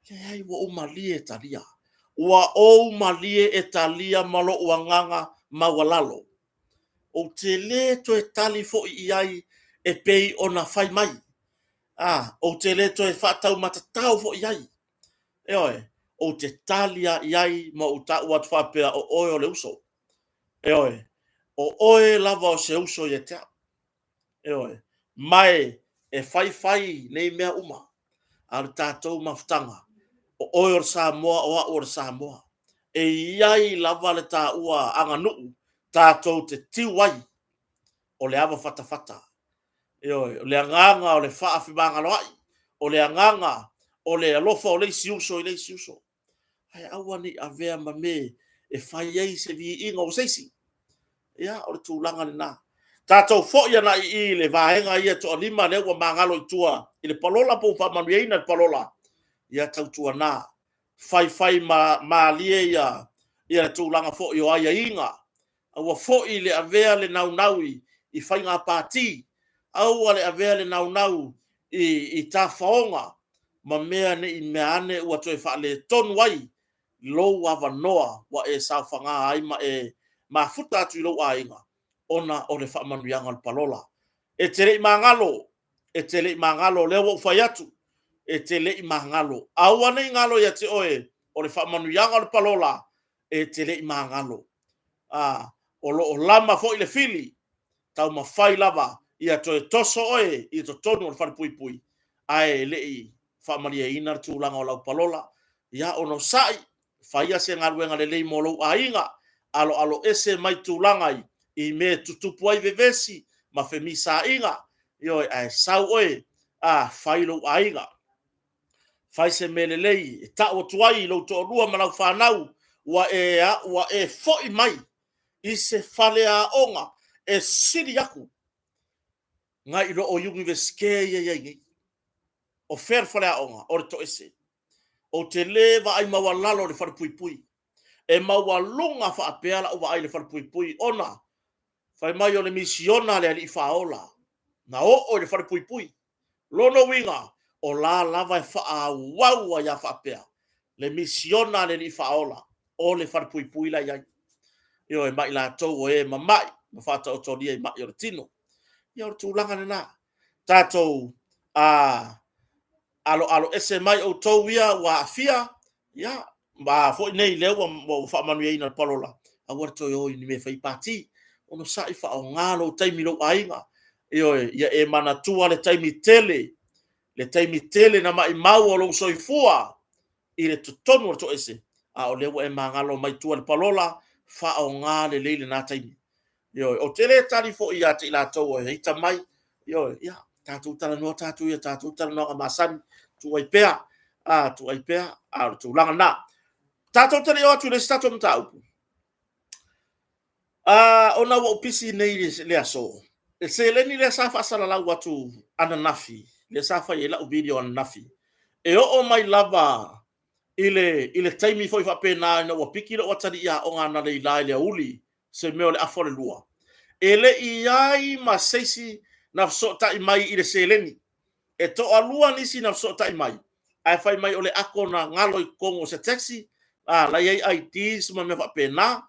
Le ai wa uma lie talia. Ua o uma lie e talia malo uanganga mawalalo. O te le to e tali fo I ai e pei o na fai mai. O te le to e whatau matatau fo I ai. Eoe, o te talia I ai ma o ta ua tuwapea o oe o le uso. Eoe, o oe lava o se uso I e tea. Eoe, mai e fai nei mea uma. Al tātou mafutanga. O oe o Samoa o a o Samoa. E iai lava le tā ua anga nuu. Tātou te tiwai. O le awa fata. Eoe, o le anganga o le whaafimanga loai. O le anganga o le alofa o leisi uso I leisi uso. Ai awani a vea ma me e whai ei se vi inga o seisi. Ia, o le tūlanga le nā. Tātou fo ia na I le vahenga ia to lima le ua mangalo I tua. I le palola po whamanu eina le palola. Ia tau tua nā. Whai ma lie ia. Ia le tūlanga fo I o aia inga. Aua fo I le avea le naui I whai ngā pāti. Aua le avea le nau I tā whaonga. Ma mea ne I mea ane ua toi wha le tonu wai. Lou awa noa wa e sa whanga ai ma futa atu I lou a inga. Ona o le whaamanuianga le palola. E te rei mangalo. E te rei mangalo leo o whai atu. E te rei mangalo. Aua nei ngalo ia te oe. O le whaamanuianga le palola. E te rei mangalo. o lama fo ile fili tau mafai lava ia to toso oe i to tonu o far pui pui ai le fa maria ina tu langa o la palola ia ono sai faia se ngaruenga le lei molo ainga alo ese mai tu langa i me tutupu ai vevesi ma femisa inga yo ai sau oe failo ainga fai se melelei ta o tuai lo to rua malau fanau wa e foi mai i se fale a onga e siri aku ngai ro o yungi veske ye o fer fale a onga o to ese o te leva ai mawalalo le far pui pui e mawalunga fa apeala o ai le far pui pui ona fai mai o le misiona le ali faola na o le far pui pui lono winga o la lava e faa waua ya fa apea le misiona le ali faola o le far pui pui la ia io e mai la tau e mamai ma fa tau toria i mai o tino ia o tūlanga na tātou alo ese mai o tau ia wa afia ia ma fo nei lewa mo fa manu ina palola a wa to yo ni me fai pati ono sai fa o ngalo taimi lo ainga io ia e mana tua le taimi tele na mai mau lo soifua i le tutonu to ese o lewa e mangalo mai tua le palola fa o ngale leile na taimi io o tele tali fo ia te la to e ita mai io ia tatu tala no tatu ia tatu tala no masan tu ai pea tu langa na tatu tele o tu le stato mta ona wo pisi nei le aso se le ni le safa sala la watu ana nafi le safa ye la video ana nafi e o mai lava ile taimi foi fa pena no wo piki lo watari ia o ngana le ile uli se me ole afore lua ele iai ma seisi na sota i mai ile seleni e to alua nisi na sota i mai ai fai mai ole ako na ngalo i kongo se taxi la iai IDs ma me fa pena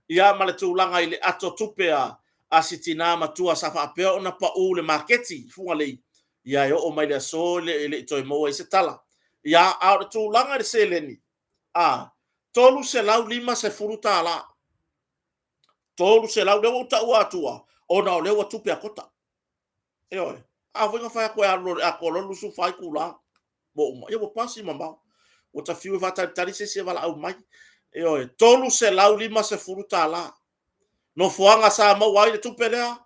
ia male tūlanga ile ato tupea sitina matua safa apea ona pa ule marketi funga lei ia o mai le so le toi mo i se tala ia a tūlanga le seleni tolu se lau lima se furuta la tolu se lau lewa uta ua atua ona o lewa tupe a kota oi venga fai ko a kololu su fai kula mo ia mo pasi mamba o ta fiu va tari se vala au mai oi tolu se lau lima se furuta la no fuanga sa mo wai le tupe lea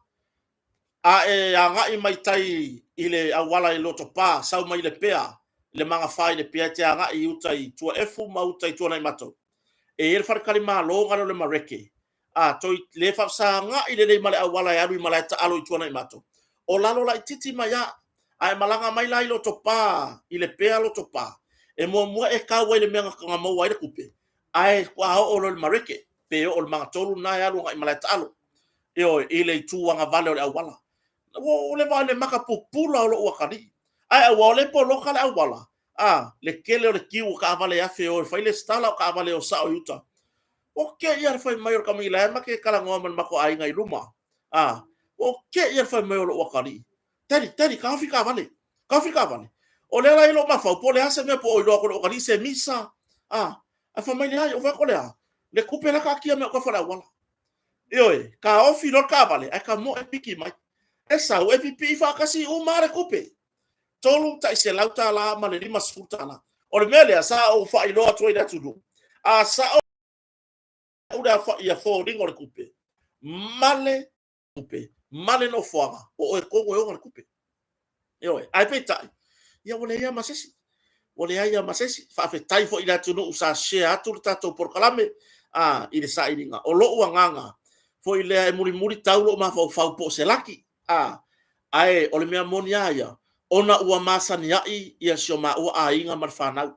anga i mai tai ile awala i loto pa sau mai le pea le manga fai le pea te anga i uta i tua efu ma uta i tua nai mato e far kalima lo ngalo le mareke toi le fa sa nga i le male awala ya ru mala ta alo i tua nai mato o lalo la titi maya ai malanga mai la i loto pa ile pea loto pa e mo e ka wai le menga nga mo wai le kupe ai kwa o lo le mareke pe o le manga tolu na ya lu nga i mala ta alo ile tuanga vale o awala o le vale maka popula o lo wakari ai o le po lokale awala le kele o le kiu ka vale ya fe o fa ile stala o ka vale o sa o yuta o ke ia fa mai o kamila ma ke kala ngoma mako ai ngai luma o ke ia fa mai o lo wakari tari ka fika vale o le la ilo ma fa po le ase me po o lo ko wakari se misa a fa mai le ai o va ko le kupe la ka kia me ko fa la wala ka ofi no ka vale ka mo e piki mai esa o e pipi fa kasi o mare kupe tolu ta se lauta la ma le lima sfuta la o le mele sa o fa ilo to ida tudu sa o da fa ia fo ringo le kupe male no forma o e kongo e o le kupe ai peta ia o le ia masesi fa fe tai fo ida tudu usa share atu tato por kalame i le sa iringa o lo nganga fo ile e muri taulo ma fa po se laki ai o le mea monia ia ona ua masani ai ia sio ma ua ainga marfanau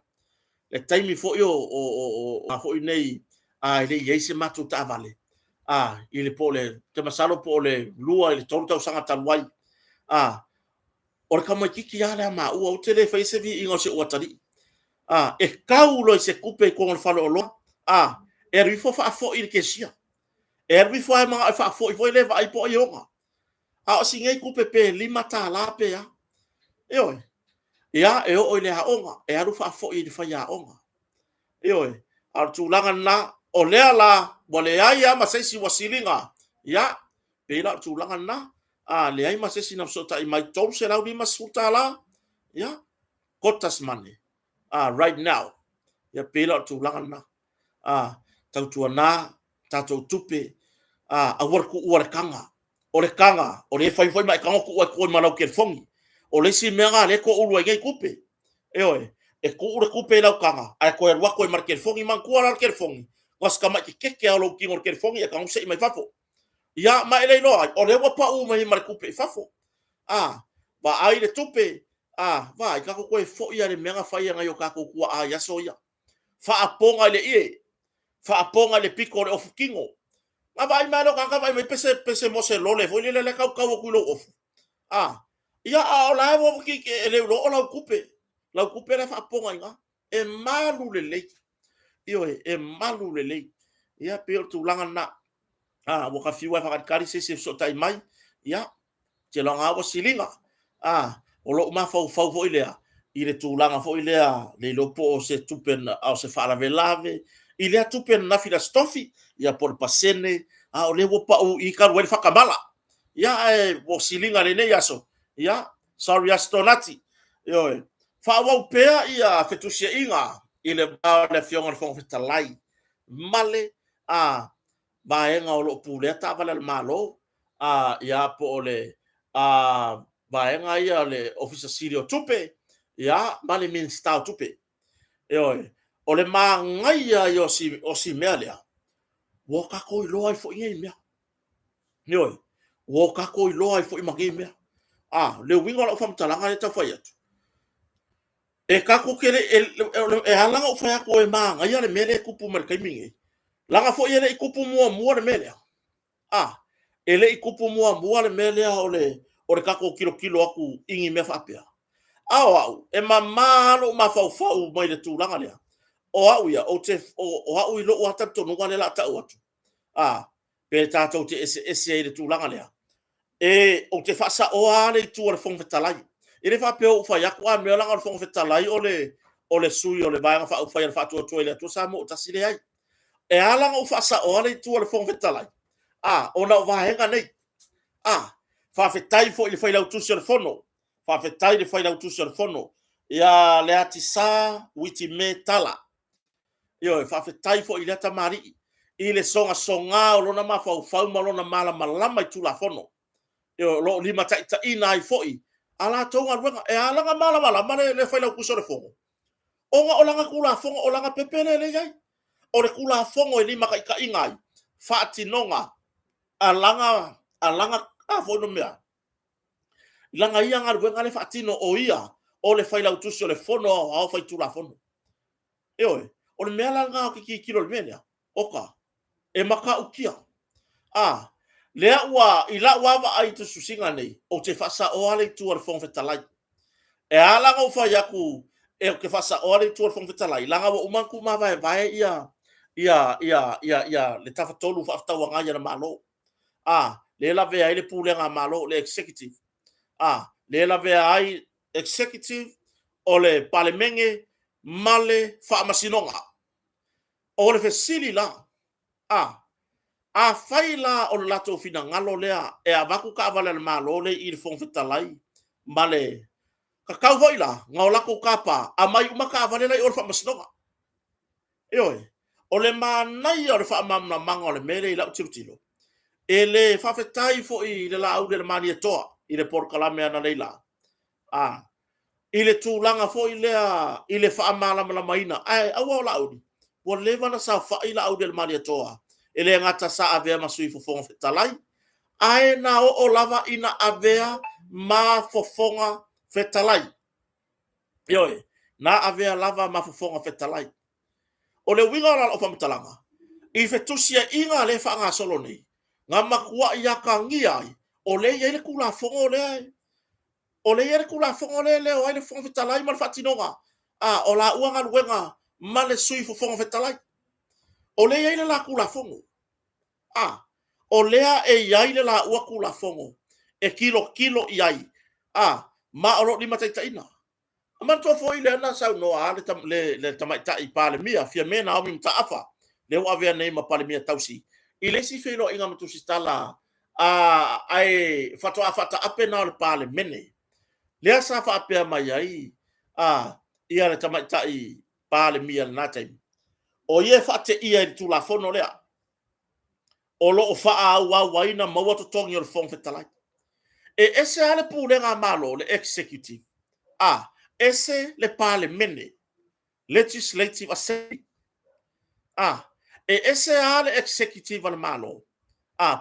le taimi fo yo o fo nei ile ye se matu ta vale ile pole te masalo pole lua ile tolu tau sanga talwai o le kama kiki ala ma ua o tele fa se vi ingo se watari e kaulo se kupe ko le falo lo e rifo fa fo ile kesia e rifo ai ma fa fo le va ai po yonga o singai kupe pe lima ta la pe ia e o le haonga e aru fa fo i fa ya onga ar tu langa na o lea la wa le ai ama sesi wasilinga ya pela tulanga na le ai ma sesi na sota i mai tol se lau lima suta la ya kotas mane right now ya pela tulanga na tau tuana tatou tupe a warku uarekanga o le kanga o le fai mai kanga ku ko malau ke fongi o le si mega le ko ulu ngai kupe e ko ure kupe lau kanga ai ko wa ko mar ke fongi man ku ala ke fongi was kama ki ke alo ki ngor ke fongi e kanga se mai fafo ya mai le no o le wa pa u mai mar kupe fafo ba ai le tupe va i ka ko e fo ia le mega fai ngai o ka ko ku ya so ya fa aponga le ie fa aponga le piko le of kingo ma vai malo ka vai me pese mo se lo le foi le ka ku lo of ia o la wo ki le lo la kupe la fa ponga nga e malu le e malu le ia pe tu langa na wo ka fiwa fa kari se so tai mai ia te longa wo silinga o lo ma fa fo ile i le tu langa fo ile le lo po se tupen au se fa la velave ile a tupen na fila stofi ia por pasene o le wo pa u i ka wer fa kamala ia wo silinga le ne yaso ia sorry astonati fa wa pea ia fetusia inga ile ba le fionga fo fetalai male ba enga o lo pule ta vale malo ia po le ba enga ia le officer sirio tupe ia male min sta tupe o le ma ngai ia o si melia wo ka ko lo ai fo ngai mea wo ka ko lo ai fo i magi mea le wingo la fam talanga le ta fa atu e ka ko kele e halanga o fa ko e ma ngai ia le mele kupu mer kai mingi langa fo ia le kupu mua le mele ele kupu mua le mele o le ka ko kilo aku ingi me fa pea au e mamalo ma fa mai le tu langa le o au ia o au i lo o ata tonu ngale la ta o pe tatou te ese ai le tu langa le o te fasa o ale tu le fong fetalai ele fa pe o fa ya kwa me langa le fong fetalai o le sui o le vai fa fa ya fa tu le tu sa mo ta sile ai e ala o fasa o ale tu le fong fetalai ona va henga nei fa fetai fo ile fa ile tu sur fono fa fetai le fa ile tu sur fono ya le atisa witi metala fa fetai fo ile ta mari ile songa o lona ma fa ma lona mala malama tu la fono lo lima ta ina i foi ala tonga ruanga e ala nga mala mane le fa ile ku sur fono o langa kula fongo o langa pepele le yai o le kula fongo e lima ka ingai fa tinonga alanga fo no mea langa ia ngar ruanga le fa tino o ia o le fa ile tu sur le fono o fa tu la fono o le mea langa ki kilo le mea oka e maka ukia lea ua ila wa ai tu susinga nei o te fasa o ale tu al fong fetalai e ala go fa yaku e ke fasa o ale tu al fong fetalai langa wa umanku ma vai ia le tafa tolu fa afta wanga ya malo le la ve ai le pule nga malo le executive le la ve ai executive o le palemenge male fa masinonga o le fesili la faila o le lato fina ngalo lea e avaku ka avala le malo le i le fong fetalai male ka kau hoila ngau lako kapa a mai umaka avale lai o le fa masinonga o le manai o le fa mamna manga o le mele i lau tilo e le fa fetai fo i le la au le mani toa i le porkalame ana leila i le tūlanga fo i le fa amala mala maina ai au la au o le vana sa fa i la au le mani toa ele ngata sa avea masui fofonga fetalai ai na o lava ina avea ma fofonga fetalai na avea lava ma fofonga fetalai o le winga la o famtalanga i fetusia inga le fa nga solo nei nga makua ia ka ngia o le ia le kula fongo le o le ia le kula fongo le o le fonga fetalai ma fatinonga o la uanga luenga ma le sui fofonga fetalai o le ia la kula fongo o lea e iai le la ua kula fongo e kilo iai ma oro lima taitaina ma to fo ile na sa no le tamai tai pa le mia fia mena o mi taafa le wa vea nei ma pale mia tausi i le si felo inga matusi tala ai fata ape na le pale mene le sa fa ape mai ai ia le tamaitai pale mia na tai o ye fa te ia tu la fono le o lo fa a waina maua to tongi o le fong fetalai e ese ale pulenga malo le executive ese le pale mene legislative assembly e ese ale executive al malo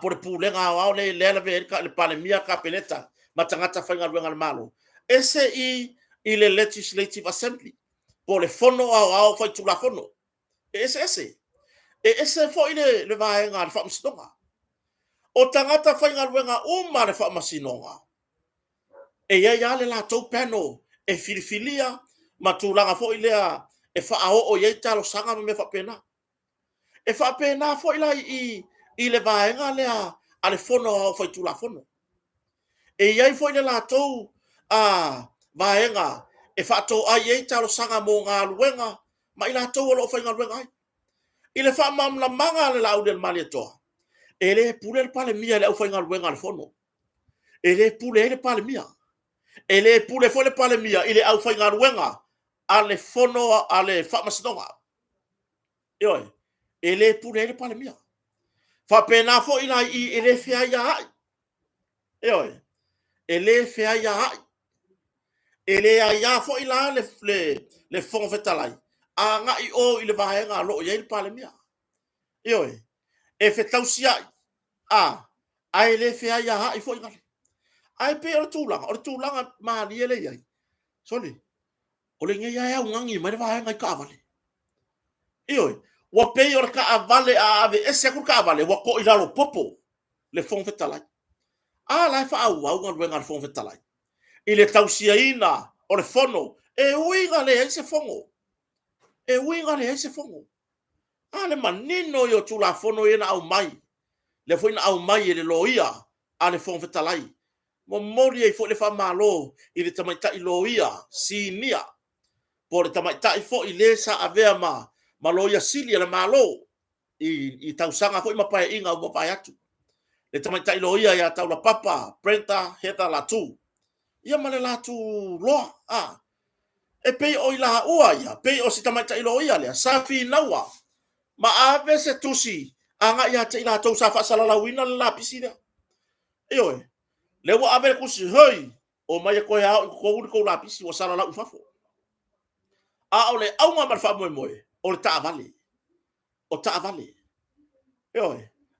por pulenga au le ve le pale mia kapeleta matangata fainga luenga al malo ese i le legislative assembly por le fono au fai tu la fono ese fo le vaenga al famstonga o tangata fainga luenga le famasinonga ia le la tau peno e filifilia matulanga fo ilea e fa o ye talo sanga me fa pena e fa pena fo ila i le vaenga lea ale fono o fai tu la fono e ia fo ile la tau vaenga e fa to ye talo sanga mo nga luenga ma ila tau lo fainga luenga ile fa mam la manga le la udel malieto ele pule pale mia le fainga luenga le fono ele pule pale mia ele pule fole pale mia ile au fainga ruenga ale fono ale famasnonga yo ele pule pale mia fa pena fo ina i ele fia ya yo ele fia ya ele ya fo ila le fon fetalai nga i o ile vaenga lo ye pale mia yo e fetausia ai le fia ya i fo ina ai pe o tulanga ma liele yai soli o le ngai ai ungangi mai va ngai ka vale io wa pe o ka vale ave ese ku ka vale wa ko ila lo popo le fon fetalai la fa au ngal wenga fon fetalai ile tausia ina o le fono e uiga le ese fongo le manino yo tu la fono ina au mai le foi na au mai le loia ale fon fetalai mo mori e fo le fa malo i le tamaita i loia sinia por le tamaita i fo i le sa avea ma loia silia le malo i tausanga fo i mapai inga o mapai atu le tamaita i loia ya tau la papa prenta heta la tu ia male la tu loa e pei o i la ua ia pei o si tamaita i loia le sa fi naua ma ave se tusi anga ia te i la tau sa fa sala la wina la pisina io le wa ave kusi hoi o mai ko ya ko la pisi o sala la ufafo ole au ma fa mo o le ta vale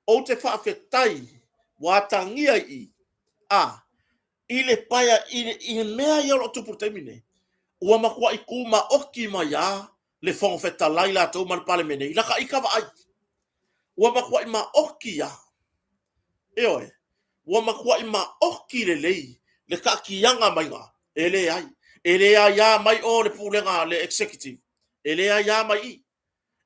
o te fa fetai wa tangia ile paya ile mea yo lo tu por termine o ma kwa ikuma oki ma ya le fon feta laila to mal palemene ila ka ikava ai o ma kwa ma oki ya wa makua i ma oki le lei le ka kianga mai nga ele ai ya mai o le pulenga le executive ele ai ya mai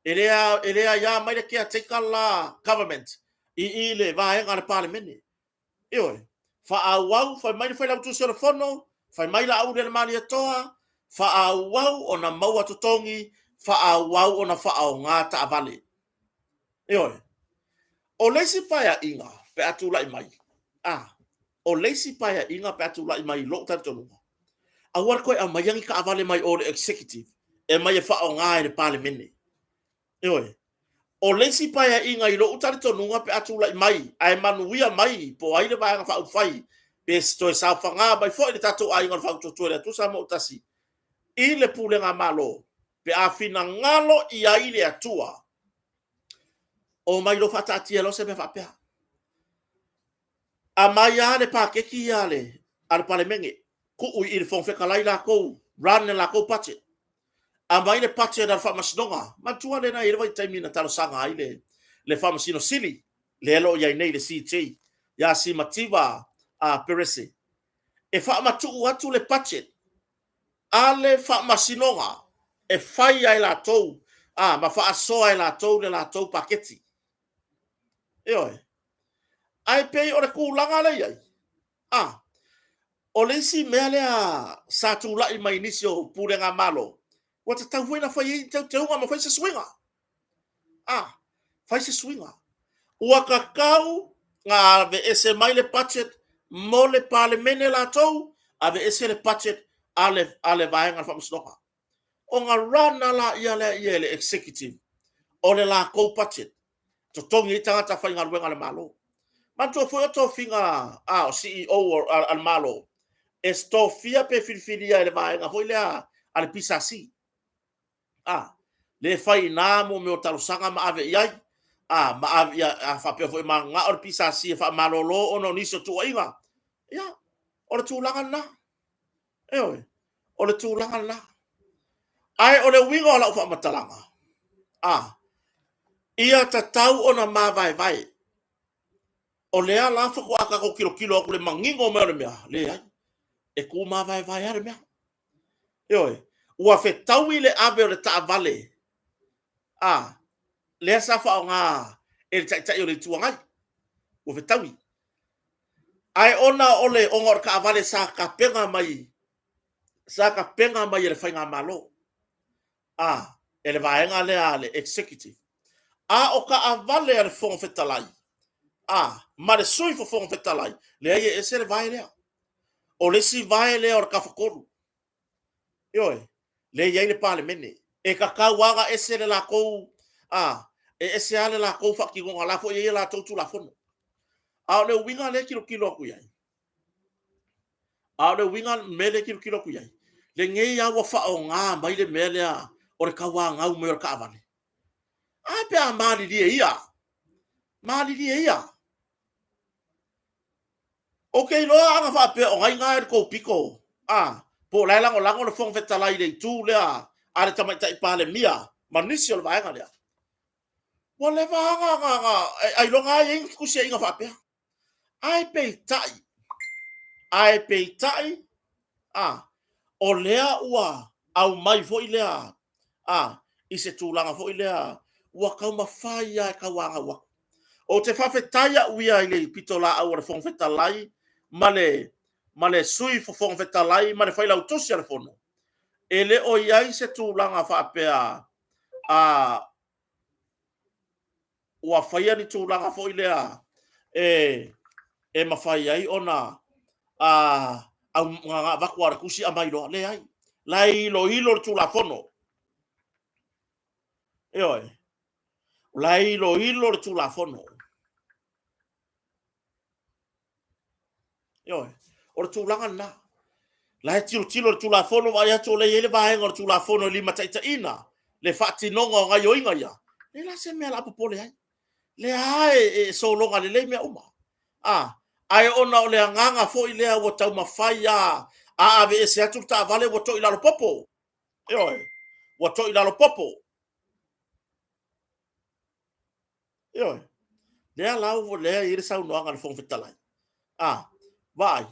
ya mai le kia take la government i le vai nga le parliament fa au fa mai fa la tu so le fono fa mai la au le mali toa fa au ona maua totongi fa au ona fa au nga ta vale o lesi pa inga pe atu lai mai o lesi paia inga patu la mai lo tar tonu a war ko a mayangi ka avale mai o executive e mai fa o ngai le parliament o lesi paia inga i lo tar tonu pe atu la mai ai manuia mai po ai le va fa fai pe sto sa fa nga mai fo le tatu ai ngal fa to le tu sa mo tasi i le pulenga malo pe a fina ngalo i ai le atua o mai lo fa tati lo se me fa pe a mai ale pa ke ki ale al parlemenge ku u il fon fe kala ila ko ran la ko pache a mai le pache da fa masnonga ma tua le na ile vai taimi na talo sanga ile le fa masino sili le lo ya nei le CT ya si mativa a perese e fa matu atu le pache ale fa masinonga e fai ai la to ma fa so ai la to le la to paketi ai pe o le kulanga le ai o le si mea lea sa tu lai mai nisio purenga malo. Wa te tau huena fai te unga ma fai se swinga. fai se swinga. Ua kakau ngā ve ese mai le budget mo le palemene la tau, a ve ese le budget ale vaenga whamasnoka. O ngā rana la ia le executive, o le la kou budget, to tongi i tangata whai ngā ruenga le malo. Mantua fo to finga o CEO o al malo. Esto fia pe filfilia le vaenga foi le ale pisasi. Le fai na mo me o talosanga ma ave iai. Ma ave ia fa pe foi ma nga o pisasi fa malolo ono niso tuainga. Ya, o le tūlanga na. O le tūlanga na. Ai o le winga o la ufa matalanga. Ia tatau ona mavai. O lea la fa ko aka ko kilo ko le mangingo me le mea. Le ai. E ku mavai are mea. Ua fetaui le ave o le taavale. Lea sa fa o ngā e le tai o le tuangai. Ua fetaui. Ai ona ole o ngor ka avale sa ka penga mai. Sa ka penga mai le whainga malo. E le vaenga le executive. O ka avale le fonga fetalai. Ma le sui fo fonga fetalai. Le ai e se le vai lea. O le si vai lea o le kafakoru. Le iai le pale mene. E ka kauaga e se le la kou. E se ale la kou fa ki gonga la fo e la tautu la fono. Le winga le kilo ku iai. Le winga me le kilo ku iai. Le ngei awa fa o ngā mai le melea o le kaua ngau me o le ka avale. Pe a mali lia ia. Mali lia ia. Loa anga fa pe o ngai ngai ko piko. Po lai lango le fong fetalai le tu lea. Ale tamai tai pale mia. Manisi o le vaenga lea. Wale vanga ai longa ing kusia inga fa pe. Ai peitai. O lea ua au mai foi lea. I se tūlanga foi lea. Ua kau mawhai ai kawanga wako. O te whawhetaya uia i le pito la au le whongwhetalai. Male sui fo whongwhetalai. Male whailau tosi ale whono. E le o iai se tūlanga whapea. Ua whaia ni tūlanga foi lea. E mawhai ai ona. Au ngā wakuara kusi a mailo le ai. Lai lo hilo tu la fono. Lai lo hilo tu la fono. O tu langa na. Lai tilo tu la fono vai atu le ele vai ngor tu la fono lima taita ina. Le fati nonga nga yo inga ya. Le la se me la popole ai. Le ai so longa le me uma. Ai ona o le nganga fo i lea o tau mawhai ave e se atu ta vale o to i lalo popo. O to i lalo popo. Lea lau vo lea i re sau noanga le fong fetalai. Vai.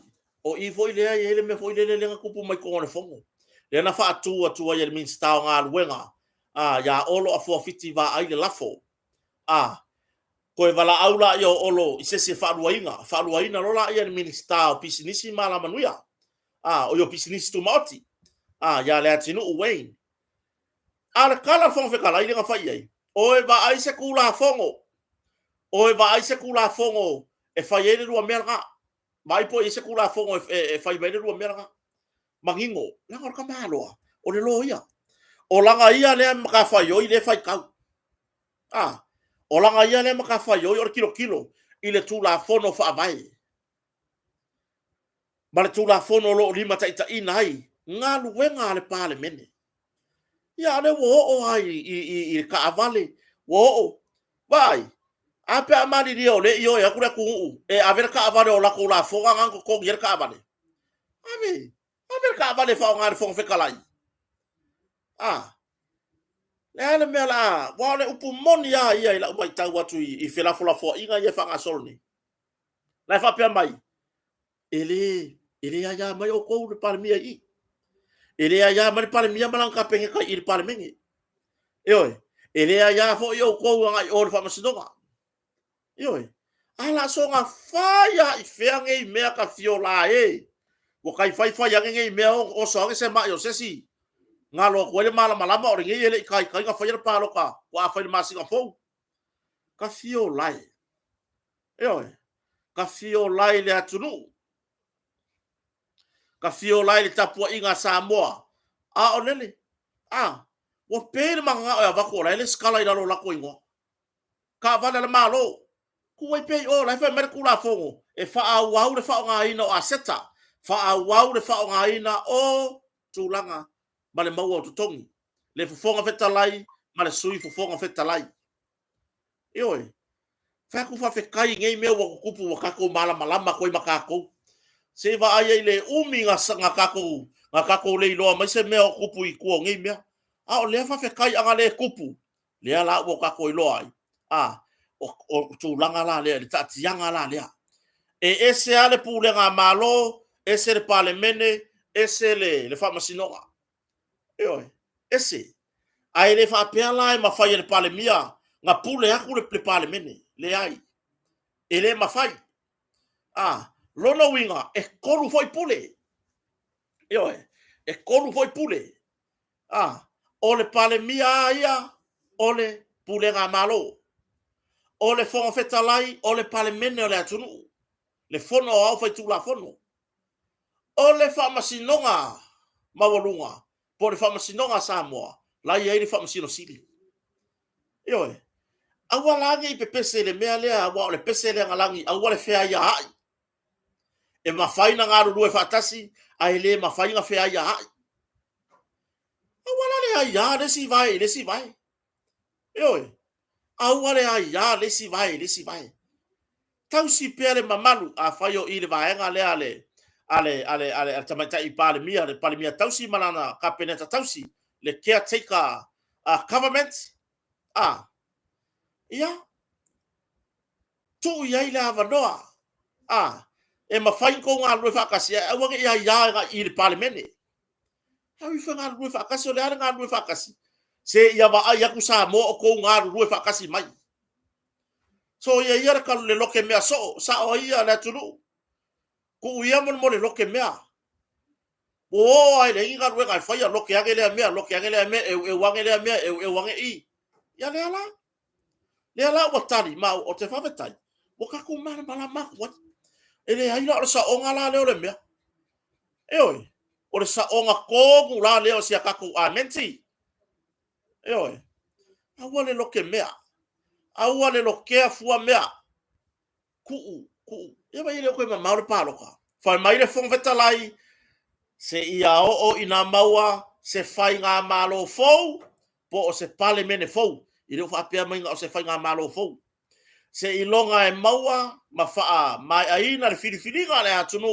O i fo i lea i ele me fo i lea lenga kupu mai kongone fongo. Lea na wha atua i le minsta o ngā luenga. Ya olo a fua fiti va ai le lafo. Koe wala aula i o olo i sese whaaluainga. Whaaluaina lola i le minsta o pisinisi ma la manuia. O yo pisinisi tu maoti. Ya lea tinu u Wayne. Le kala fong whekalai lenga whai ai. Oe va ai se kula fongo. Oe va ai se kula fongo. E whai ere rua mea nga. Mai po i se kula fongo e whai ere rua mea nga. Mangingo. Langa orka mahaloa. O le lo ia. O langa ia lea maka whai oi le whai kau. O langa ia le maka whai oi or kilo. I le tū la fono wha vai. Ma le tū la fono lo lima taita inai. Ngā luenga le pāle mene. Ia le wo o ai i ka avale. Wo o. Vai. Ape amani dio le io ya kura ku e avere ka avale o la ko la fonga ngango ko yer ka avale. Avere ka avale fa ngar fong fe kalai. Le mela wa le upu moni ya ia ila mai tau watu i fela fola fo inga ye fa ngasolni. La fa pe mai. Ele ya mai o ko le parmia i. Ele ya mai parmia malang ka penge ka i parmengi. Ele ya fo yo ko ngai o fa masidonga. Ala so nga faya i feange i mea ka fiola e. Wo kai fai yange i mea o so se ma yo sesi. Nga lo ko le mala malama o ngi ele kai nga faya pa loka. Wa fai masi nga fo. ka fio lai ka fio lai le atunu ka fio lai le tapua inga Samoa a olele wa pere manga o va ko lai le skala ila lo la ko ingo ka vale le malo ku wai pe o lai fa mer ku la fongo e fa a wau le fa nga ina o aseta fa a wau le fa nga ina o tulanga ma le mau o tutongi le fofonga feta lai ma le sui fofonga feta lai fa ku fa fe kai ngai me wa kupu wa kako mala malama ko makako se va ai le umi nga kako le lo mai se me o kupu i ko ngai me o le fa fe kai anga le kupu le ala wo kako i lo ai o tulanga la le tatianga la le ese ale pulenga malo ese le palemene ese le fa masinoga ese ai le fa pela ma fa le palemia nga pule aku le palemene le ai ele ma fai lona winga e kolu foi pule e kolu foi pule o le palemia ia o le pulenga malo o le fonga fetalai o le palemene o le atunu le fono au fai tu la fono o le famasinonga mawalunga po le famasinonga Samoa la ia le famasino sili awala ngi pepese le mea le awa le pese le ngalangi awa le fea ia ai e mafaina ngaru due fatasi ai le mafaina fea ia ai awala le ai le si vai awala le ai le si vai tau si pele mamalu a faio i le vaenga le ale tamata i palemia tau si malana kapeneta tau si le caretaker government tu ia la vanoa e mafai ko nga lu fa kasi e wa ia i le palemene au fa nga lu fa kasi le nga lu fa kasi se ia va ia ku sa mo ko nga lu fa kasi mai so ia ka le loke mea sa o ia la tulu ku ia mo le loke mea ai le inga lu ga fa ia loke age le mea e wange le mea e wange i ia le ala wa tali ma o te fa vetai o ka ku mala ma ele ai la sa onga la le mea o le sa onga ko la le o sia ka ku amenti awale loke mea awale loke afua mea ku e vai le ko ma maure paloka fa mai le fong vetalai se ia o ina maua se fai nga malo fou po o se pale mene fou i le fa pe mai nga o se fai nga malo fou se ilonga e maua ma faa mai aina le filifiliga le atunu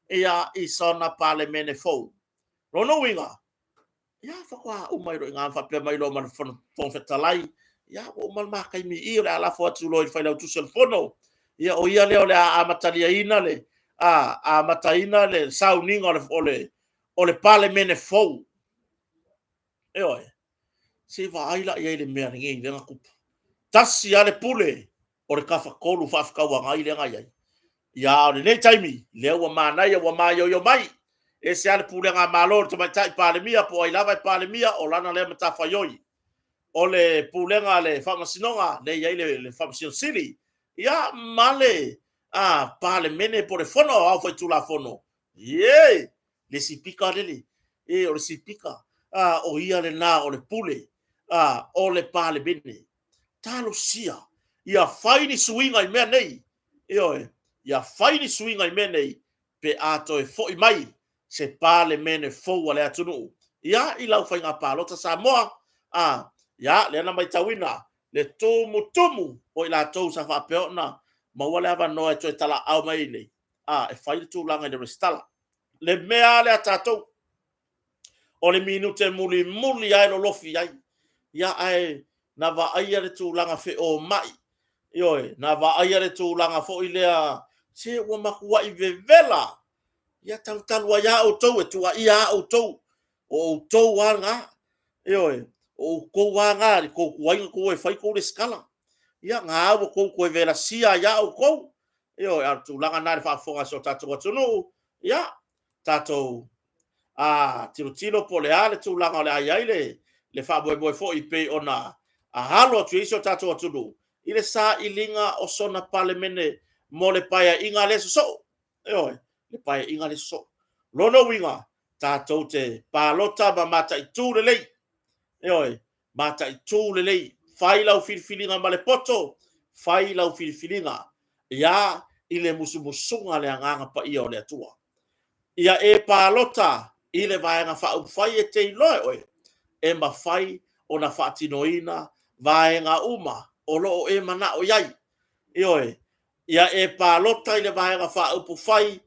ia i sona pale mene fou rono winga ia fa kwa o mai ro nga fa pe mai lo ma fon fetalai ia o mal ma kai mi i le ala fo tu lo i fa tu sel fono ia o ia le a matalia ina le a mataina le sauninga o le pale mene fou se va ai la ia le mea ngi le nga tasi ale pule o le kafa kolu fa afka wa ngai le ngai ia o le taimi le wa mana ia wa mai yo mai e se ale pule nga malo to mai tai pale mia po ai lava pale mia o lana le mata fa yoi o le pule nga le fa masinonga le ia le fa masin sili ia male pale mene por fono au foi tu la fono le sipika le o le sipika o ia le na o le pule o le pale bene talo sia ia faini suinga i mea nei ia faini suinga i mea nei pe ato e foi mai se pale mene fou ale atunu ia i lau fainga palota Samoa ia le ana mai tawina le tumu o i la tou sa fa peona ma wale ava no e to tala au mai nei e fai tu langa de restala le mea le atato o le minute muli ai lo lofi ai ia ai na va ai le tu langa fe o mai na va ai le tu langa fo ilea se o makua i vevela ia tau ia o tou e tu ia o tou wanga o ko wanga ko kuai ko e fai ko le skala ia nga o ko e vela sia ia o ko a tu langa na fa fonga so tatu no ia tatu tilo po le ale tu langa le ai le fa boy fo i pe ona halo tu iso tatu no ile sa ilinga o sona palemene mo le paia inga le so le paia inga le so lono winga tātou te pālota ma mata i tū le lei mata i tū le lei fai lau filifilinga ma le poto fai lau filifilinga ia i le musumusunga le anganga pa ia o le atua ia e pālota i le vaenga whau fai e te iloe e ma fai o na whaatinoina vaenga uma o loo e mana o iai ia e pālota i le vaenga whaupu fai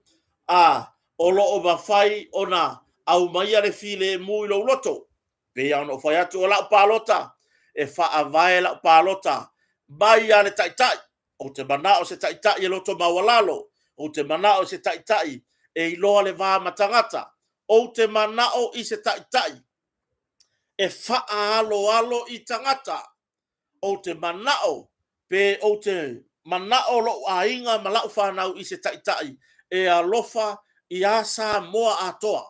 o loo ma fai o na au maia le file mui lo loto pe ono fai atu o lau pālota e whaavae lau pālota mai a le taitai o te mana o se taitai e loto mawalalo o te mana o se taitai e iloa le vā matangata o te mana o i se taitai e whaalo i tangata o te manao pe o te manao lo ainga ma lau whanau i se taitai e alofa i asa moa atoa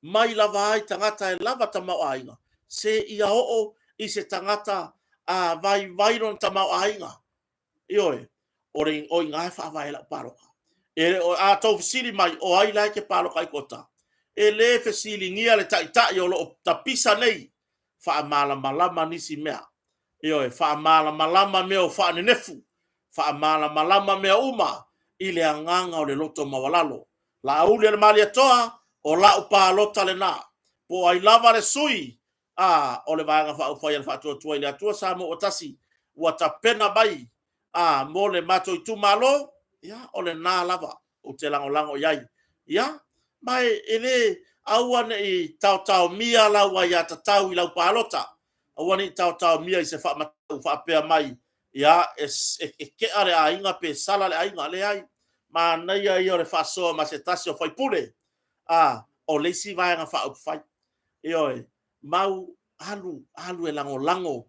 mai lava ai tangata e lava tamau ainga se ia o i se tangata a vai non tamau ainga o inga whaavai la paroka e o a tau fisiri mai o ai lai ke paroka i kota e le fisiri ngia le taitai o lo tapisa nei whaamala malama nisi mea whaamala malama mea o whaanenefu whaamala malama mea uma i le anganga o le loto mawalalo la aule le mali atoa o la upalota le na po ai lava le sui o le vaenga whaufai le whaatua tua i le atua sa mo otasi ua tapena bai mo le mato i tumalo o le nā lava o te lango iai mai ele aua ne i tau mia laua ia tatau i lau palota aua ne i tau mia i se whaamatau whaapea mai e kea le ainga pe sala le ainga le ai ma nei ai o le whaasoa ma se tasi o whaipule o leisi vaenga whaupwhai mau halu e lango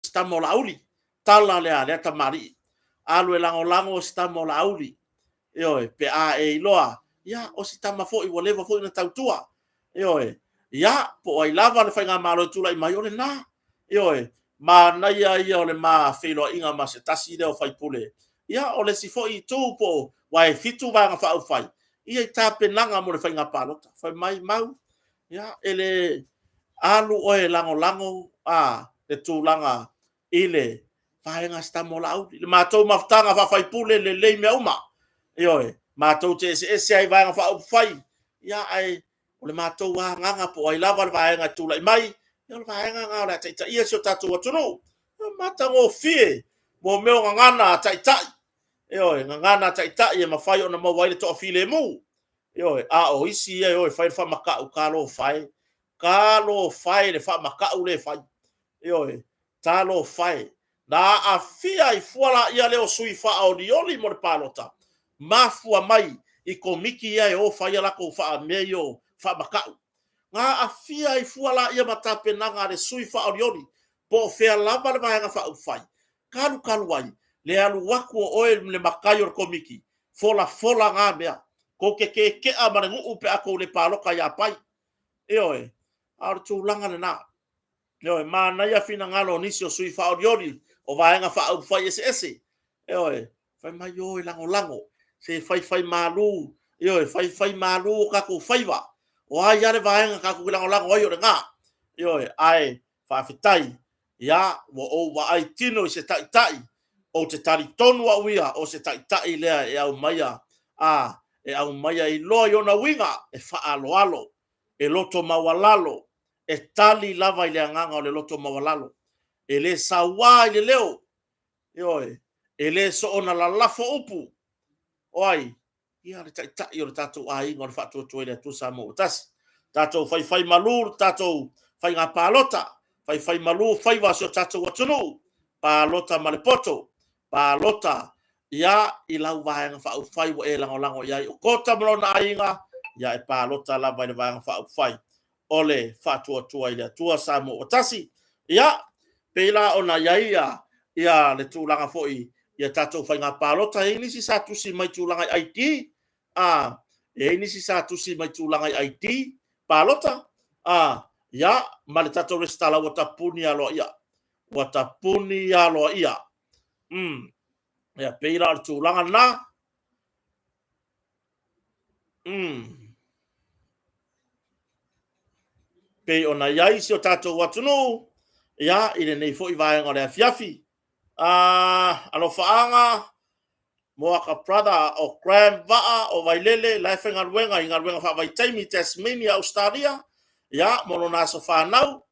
stamo la auli tala le tamari alu e lango stamo la auli pe e iloa o si tama fo i walewa fo i na tautua po ai lava le whainga malo tula i mai o le na ma nai ai o le ma whiloa inga ma se tasi leo whaipule o le si fo i tū po wai fitu vanga whaupwhai i tape nanga mo le whainga palota whai mai mau ele alu o e lango le tūlanga i le whainga stamo la auli le mātou maftanga whaipule le lei mea uma mātou te ese ai vaenga whaupwhai ai o le mātou nganga po ai lava le vaenga tūla i mai le vaenga ngā le taita ia sio tātou atunu matango fie mo meo ngana taitai ngana taitai e mawhai o na mawai le toa file mu o isi e whai whamakau kalo whai le whamakau le whai talo whai na a fia i fuala ia leo sui wha o nioli mo le palota mafua mai i komiki ia e o whai alako wha meio wha makau. Ngā a fia i fuala ia matape nanga le sui wha o nioli po whea lava le vaenga wha uwhai. Kalu ai le alu waku o oe le makai o le komiki fola ngā mea ko ke a mare ngu upe ako le paloka ia pai. Aru tūlanga le nā. Ma naia fina ngalo nisi o sui wha o nioli o vaenga wha uwhai ese. Whai mai oi lango. Se fai malu fai malu kako faiwa o ai ale vaenga kako lango ai o nga ai fa fitai wo o wa ai tino se tai o te tari tonu a uia o se tai lea e au maia e au maia i loa i ona winga e fa alo e loto mawalalo e tali lava i le anganga o le loto mawalalo e le sawa i le leo e le so ona la lafo upu oi ia le tai o le tatou ainga o le whaatuatua i le atua sa mo utasi tatou fai malur tatou fai ngā pālota fai malur fai wasio tatou atunu pālota ma le poto pālota ia i lau vaenga whaufai wa e lango iai o kota malona ainga ia e pālota lava i le vaenga whaufai o le whaatuatua i le atua sa mo utasi ia peila ona iaia ia le tūlanga foi ia tatou fai ngā pālota e nisi sa tusi mai tūlanga i IT e nisi sa tusi mai tūlanga i IT pālota ia ma le tatou restala wa tapuni alo ia ya peira o tūlanga na pe ona iai si o tātou watunu ia i le nei fo i vaenga le afiafi alo faanga mo aka brother o Graham Vaa o Vailele life inga luenga fa vai taimi Tasmania Australia ya mo na so fa nau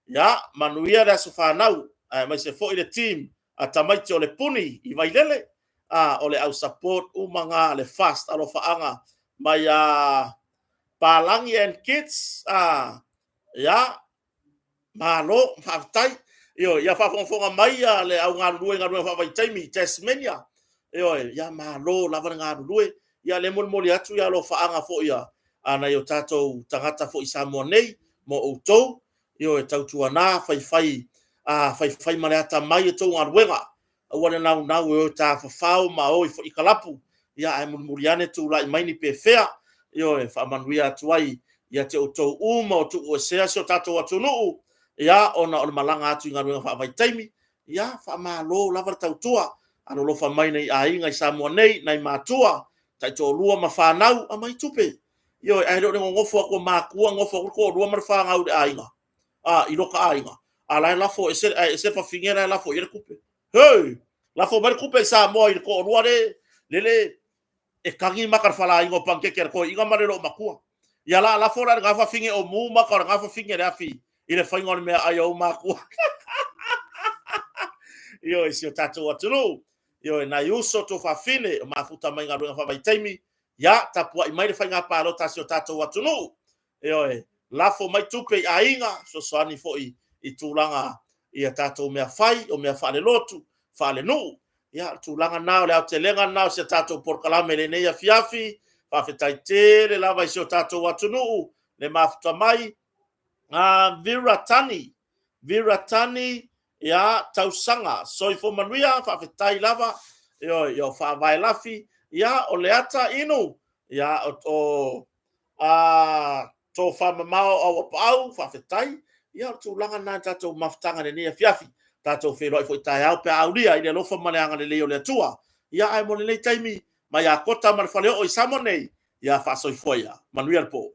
ya manuia da so fa nau mai se fo i le team a tamaiti o le puni i Vailele o le au support umanga le fast alo faanga mai Palangi and kids ya malo fatai ya fa fonga mai le au nga fa vai taimi Tasmania ya malo lava nga lue ya le moli atu ya lo faanga fo ya ana yo tato tangata fo Samoa nei mo outou e tautua na fai male ata mai to nga luenga wana na o ta fa ma o fo ikalapu ya ai moli ane tu la mai ni pe fea fa manuia tuai ya te outou uma o tu o se so tato atu no ya ona malanga atu nga luenga fa vai taimi ya fa malo lava tautua ano lofa mai nei ainga i Samoa nei nai matua tai to lua mafanau a mai tupe ai do ngofo ko makua ngofo ko lua mafanga u ainga i loka ainga ala la fo ese fa fingera la fo ir kupe hey la fo bar kupe Samoa i ko lua le e kangi makar fala ingo panke ker ko inga mare lo makua ya la fo ra ga fa finge o mu makar ga fa finge ra fi ile fa ngol me ayo makua isi tato watulu na yuso to fa fine mafuta mai ngaru fa vai taimi ya tapua i mai le fainga palo tasio tato watulu lafo mai tupe ainga so soani fo i tulanga ia tato mea fai o mea fa le lotu fa le nu ya tulanga nao le telenga nao se tato por kalame le nei fiafi fa fetai tele lava isi tato watulu le mafuta mai viratani ya tausanga soifo manuia fa fetai lava yo fa vai lafi ya o leata inu ya o to fa mamao o pau fa fetai ya tu langa na tato maftanga ne fiafi tato fe roi fo tai au pe aulia ile lo fa maleanga le leo le tua ya ai mo le taimi ma ya kota mar fa le o Samoa nei ya fa soifoia manuia po